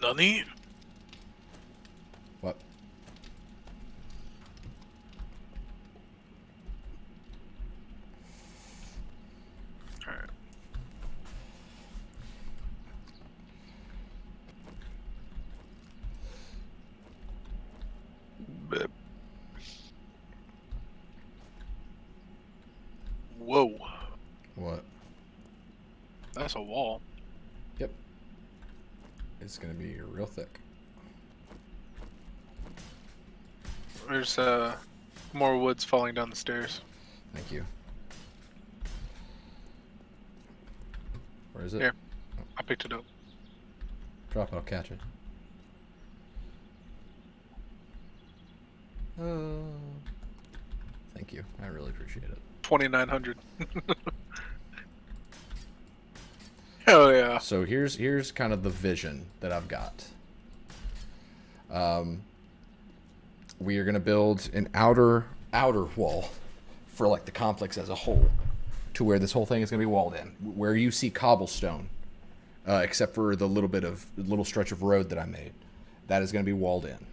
Nani? What? Alright. Whoa. What? That's a wall. Yep. It's gonna be real thick. There's more woods falling down the stairs. Thank you. Where is it? Here. I picked it up. Drop it, I'll catch it. Thank you. I really appreciate it. 2,900. Hell yeah. So here's kind of the vision that I've got. We are gonna build an outer wall for like the complex as a whole, to where this whole thing is gonna be walled in. Where you see cobblestone, except for the little stretch of road that I made, that is gonna be walled in.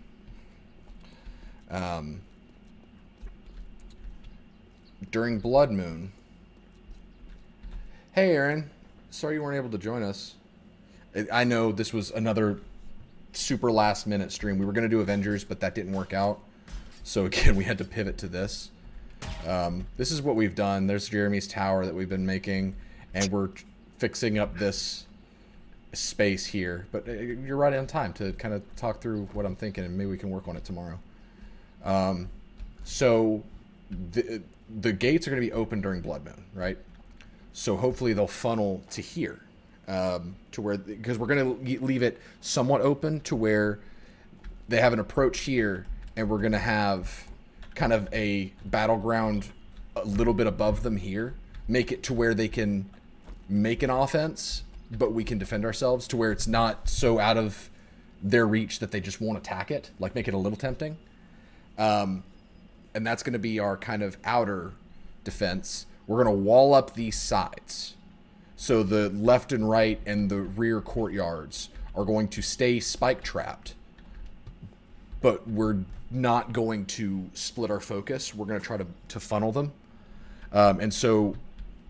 During Blood Moon. Hey, Aaron. Sorry you weren't able to join us. I know this was another super last minute stream. We were going to do Avengers, but that didn't work out. So again, we had to pivot to this. This is what we've done. There's Jeremy's tower that we've been making, and we're fixing up this space here. But you're right on time to kind of talk through what I'm thinking, and maybe we can work on it tomorrow. So the gates are going to be open during Blood Moon, right? So hopefully they'll funnel to here, to where, because we're going to leave it somewhat open to where they have an approach here, and we're going to have kind of a battleground a little bit above them here, make it to where they can make an offense, but we can defend ourselves, to where it's not so out of their reach that they just won't attack it, like make it a little tempting. And that's going to be our kind of outer defense. We're going to wall up these sides. So the left and right and the rear courtyards are going to stay spike trapped. But we're not going to split our focus. We're going to try to funnel them. And so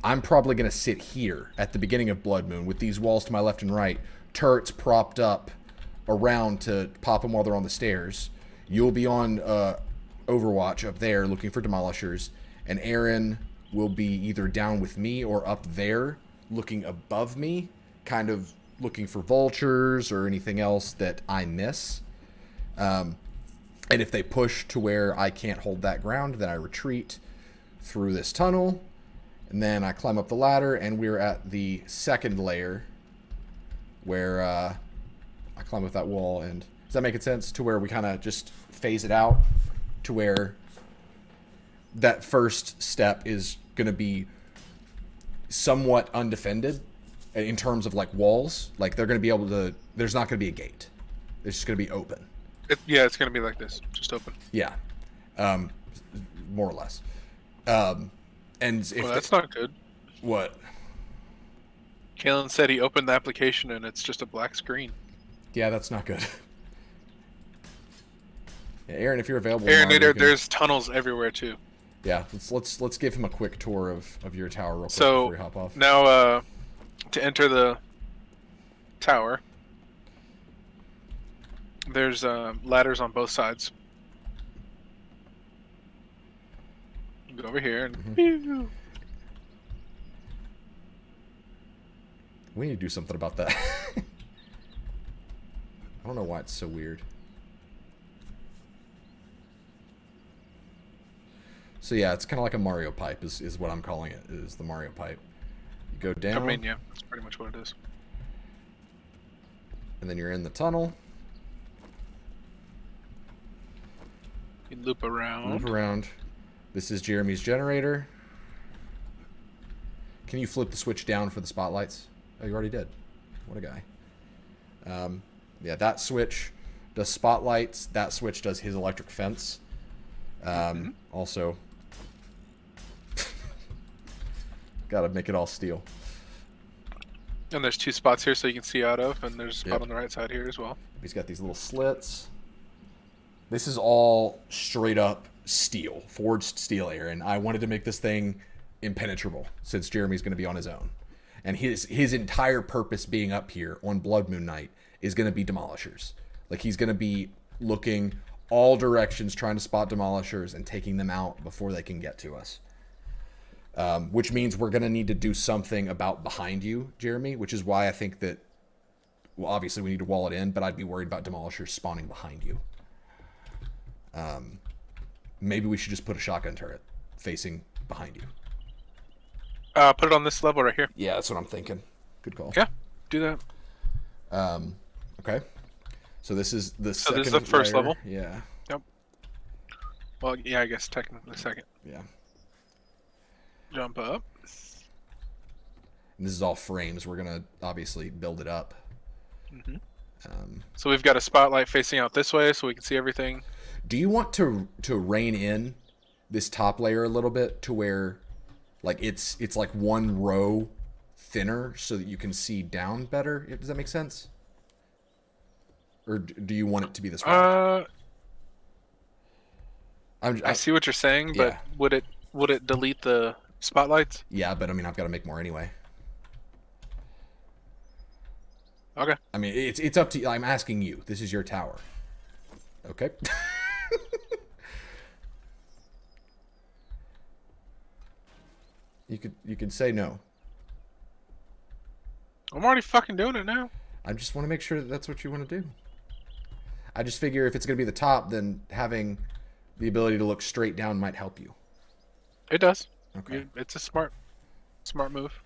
I'm probably going to sit here at the beginning of Blood Moon with these walls to my left and right, turrets propped up around to pop them while they're on the stairs. You'll be on Overwatch up there looking for demolishers, and Aaron will be either down with me or up there looking above me, kind of looking for vultures or anything else that I miss. And if they push to where I can't hold that ground, then I retreat through this tunnel, and then I climb up the ladder, and we're at the second layer where I climb up that wall. And does that make sense? To where we kind of just phase it out to where that first step is going to be somewhat undefended in terms of like walls. Like they're going to be able to, there's not going to be a gate. It's just going to be open. Yeah, it's going to be like this, just open. Yeah. More or less. And if well, that's not good. What? Kalen said he opened the application and it's just a black screen. Yeah, that's not good. Yeah, Aaron, if you're available, Aaron, tomorrow, there's tunnels everywhere too. Yeah, let's give him a quick tour of your tower real quick So before we hop off. now, to enter the tower, there's ladders on both sides. You go over here and We need to do something about that. I don't know why it's so weird. So yeah, it's kind of like a Mario pipe is what I'm calling it, is the Mario pipe. You go down. I mean, yeah, that's pretty much what it is. And then you're in the tunnel. You loop around. Loop around. This is Jeremy's generator. Can you flip the switch down for the spotlights? Oh, you already did. What a guy. Yeah, that switch does spotlights. That switch does his electric fence. Also, gotta make it all steel. And there's 2 spots here so you can see out of, and there's a spot on the right side here as well. He's got these little slits. This is all straight up steel, forged steel, Aaron. I wanted to make this thing impenetrable since Jeremy's going to be on his own. And his entire purpose being up here on Blood Moon Night is going to be demolishers. Like, he's going to be looking all directions, trying to spot demolishers and taking them out before they can get to us. Which means we're going to need to do something about behind you, Jeremy, which is why I think that, well, obviously we need to wall it in, but I'd be worried about demolishers spawning behind you. Maybe we should just put a shotgun turret facing behind you. Put it on this level right here. Yeah, that's what I'm thinking. Good call. Yeah, do that. Okay. So this is the So second this is the first layer. level? Yeah. Yep. Well, yeah, I guess technically second. Yeah. Jump up. And this is all frames. We're going to obviously build it up. So we've got a spotlight facing out this way so we can see everything. Do you want to rein in this top layer a little bit to where like it's like one row thinner so that you can see down better? Does that make sense? Or do you want it to be this way? I see what you're saying, but Yeah. would it delete the spotlights? Yeah, but I mean, I've got to make more anyway. Okay. I mean, it's up to you. I'm asking you. This is your tower. Okay. You could say no. I'm already fucking doing it now. I just want to make sure that that's what you want to do. I just figure if it's going to be the top, then having the ability to look straight down might help you. It does. Okay. It's a smart move.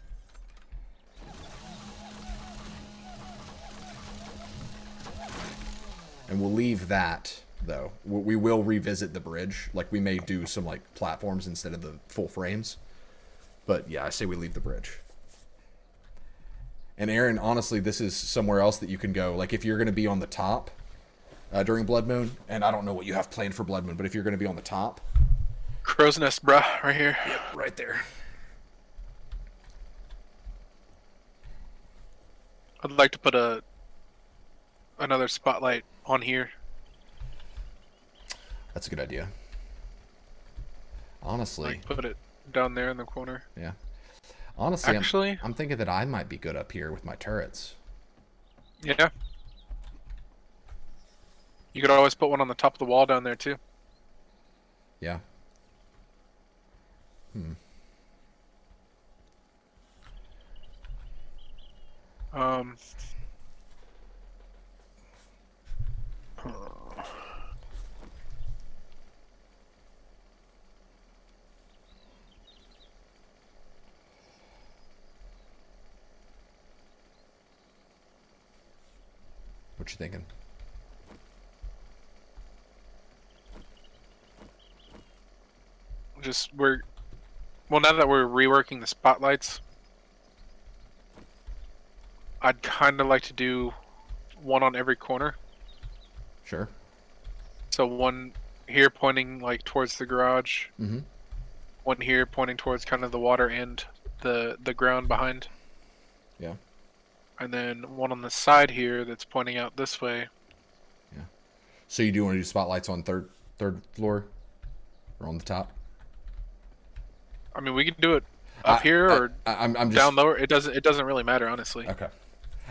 And we'll leave that, though. We will revisit the bridge. Like, we may do some, like, platforms instead of the full frames. But, yeah, I say we leave the bridge. And, Aaron, honestly, this is somewhere else that you can go. Like, if you're going to be on the top during Blood Moon, and I don't know what you have planned for Blood Moon, but if you're going to be on the top... Crow's nest, bruh, right here. Yep, right there. I'd like to put another spotlight on here. That's a good idea. Honestly. Like put it down there in the corner. Yeah. Honestly, Actually, I'm thinking that I might be good up here with my turrets. yeah. You could always put one on the top of the wall down there too. Yeah. Hmm. Um. What you thinking? Just well, now that we're reworking the spotlights, I'd kind of like to do one on every corner. Sure. So one here pointing like towards the garage, Mm-hmm. one here pointing towards kind of the water and the ground behind, Yeah. and then one on the side here that's pointing out this way. Yeah. So you do want to do spotlights on third floor, or on the top? I mean, we can do it up here or I'm just down lower. It doesn't really matter, honestly. okay.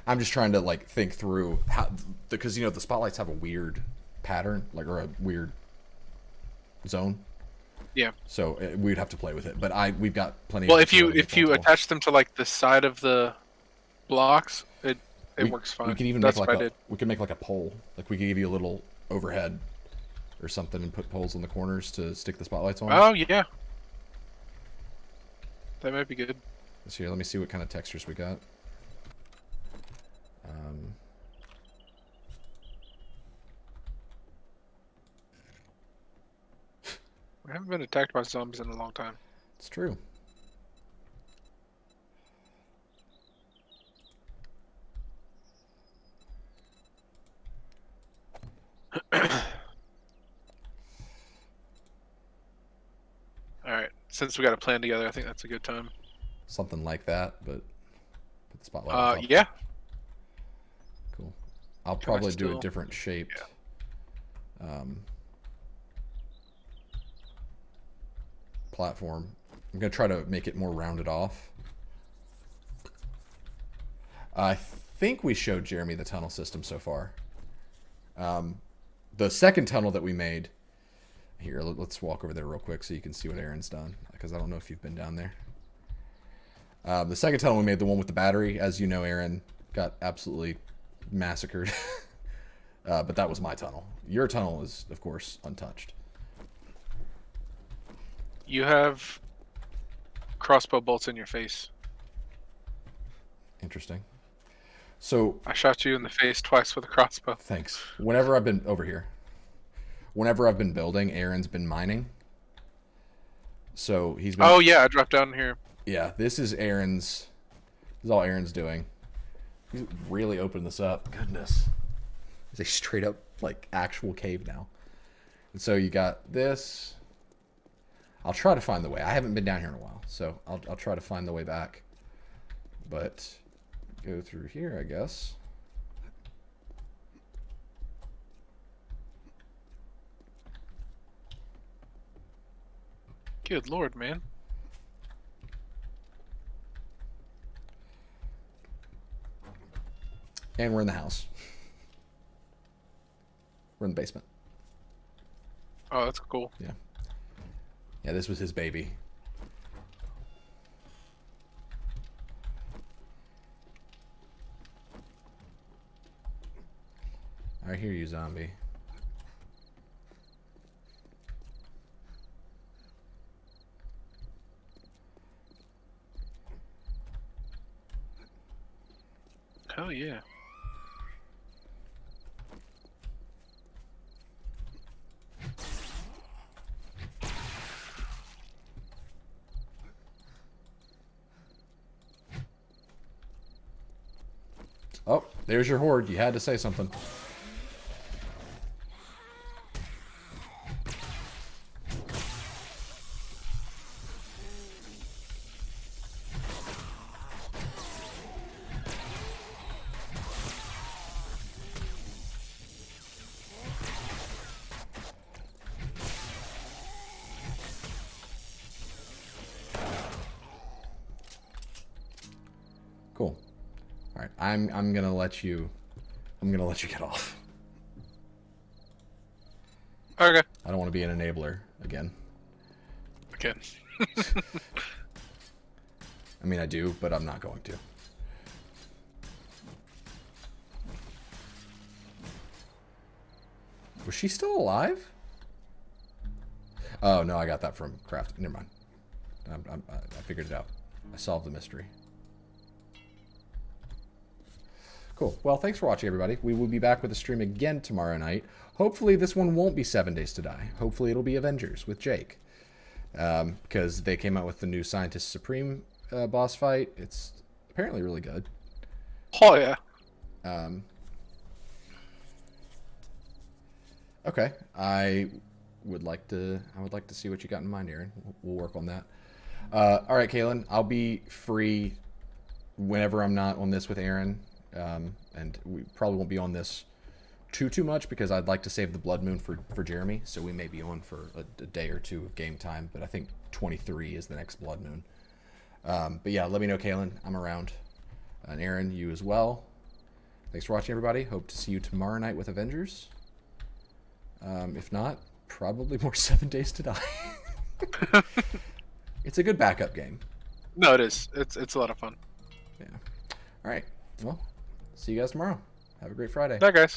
I'm just trying to like think through how, because you know the spotlights have a weird pattern, like, or a weird zone. Yeah. So we'd have to play with it, but we've got plenty. Well, of if you multiple. attach them to like the side of the blocks, it works fine. We can even That's make what like I did. we can make like a pole. Like we could give you a little overhead or something and put poles on the corners to stick the spotlights on. Oh yeah, that might be good. Let's see. Let me see what kind of textures we got. We haven't been attacked by zombies in a long time. It's true. Alright, since we got a plan together, I think that's a good time. Something like that, but put the spotlight on top. Yeah. Cool. I'll Can I probably do a still- different shaped platform. I'm gonna try to make it more rounded off. I think we showed Jeremy the tunnel system so far. The second tunnel that we made. Here, let's walk over there real quick so you can see what Aaron's done, because I don't know if you've been down there. The second tunnel we made, the one with the battery, as you know, Aaron got absolutely massacred. But that was my tunnel. Your tunnel is, of course, untouched. You have crossbow bolts in your face. Interesting. So, I shot you in the face twice with a crossbow. thanks. Whenever I've been over here, whenever I've been building, Aaron's been mining. So he's been. Oh yeah, I dropped down here. Yeah, this is Aaron's. This is all Aaron's doing. He's really opened this up. Goodness. It's a straight up, like, actual cave now. And so you got this. I'll try to find the way. I haven't been down here in a while, so I'll try to find the way back. But go through here, I guess. Good lord, man. And we're in the house. We're in the basement. Oh, that's cool. Yeah. Yeah, this was his baby. I hear you, zombie. Hell yeah. Oh, there's your horde. You had to say something. I'm gonna let you. I'm gonna let you get off. Okay. I don't want to be an enabler again. Again. I mean, I do, but I'm not going to. Was she still alive? Oh no, I got that from Craft. Never mind. I figured it out. I solved the mystery. Cool. Well, thanks for watching, everybody. We will be back with a stream again tomorrow night. Hopefully, this one won't be 7 Days to Die. Hopefully, it'll be Avengers with Jake. Because they came out with the new Scientist Supreme boss fight. It's apparently really good. Oh, yeah. Okay. I would like to see what you got in mind, Aaron. We'll work on that. All right, Kaylin. I'll be free whenever I'm not on this with Aaron. And we probably won't be on this too much because I'd like to save the Blood Moon for Jeremy. So we may be on for a day or two of game time. But I think 23 is the next Blood Moon. But yeah, let me know, Kaylin. I'm around. And Aaron, you as well. Thanks for watching, everybody. Hope to see you tomorrow night with Avengers. If not, probably more 7 Days to Die. It's a good backup game. No, it is. It's a lot of fun. Yeah. All right. Well, see you guys tomorrow. Have a great Friday. Bye, guys.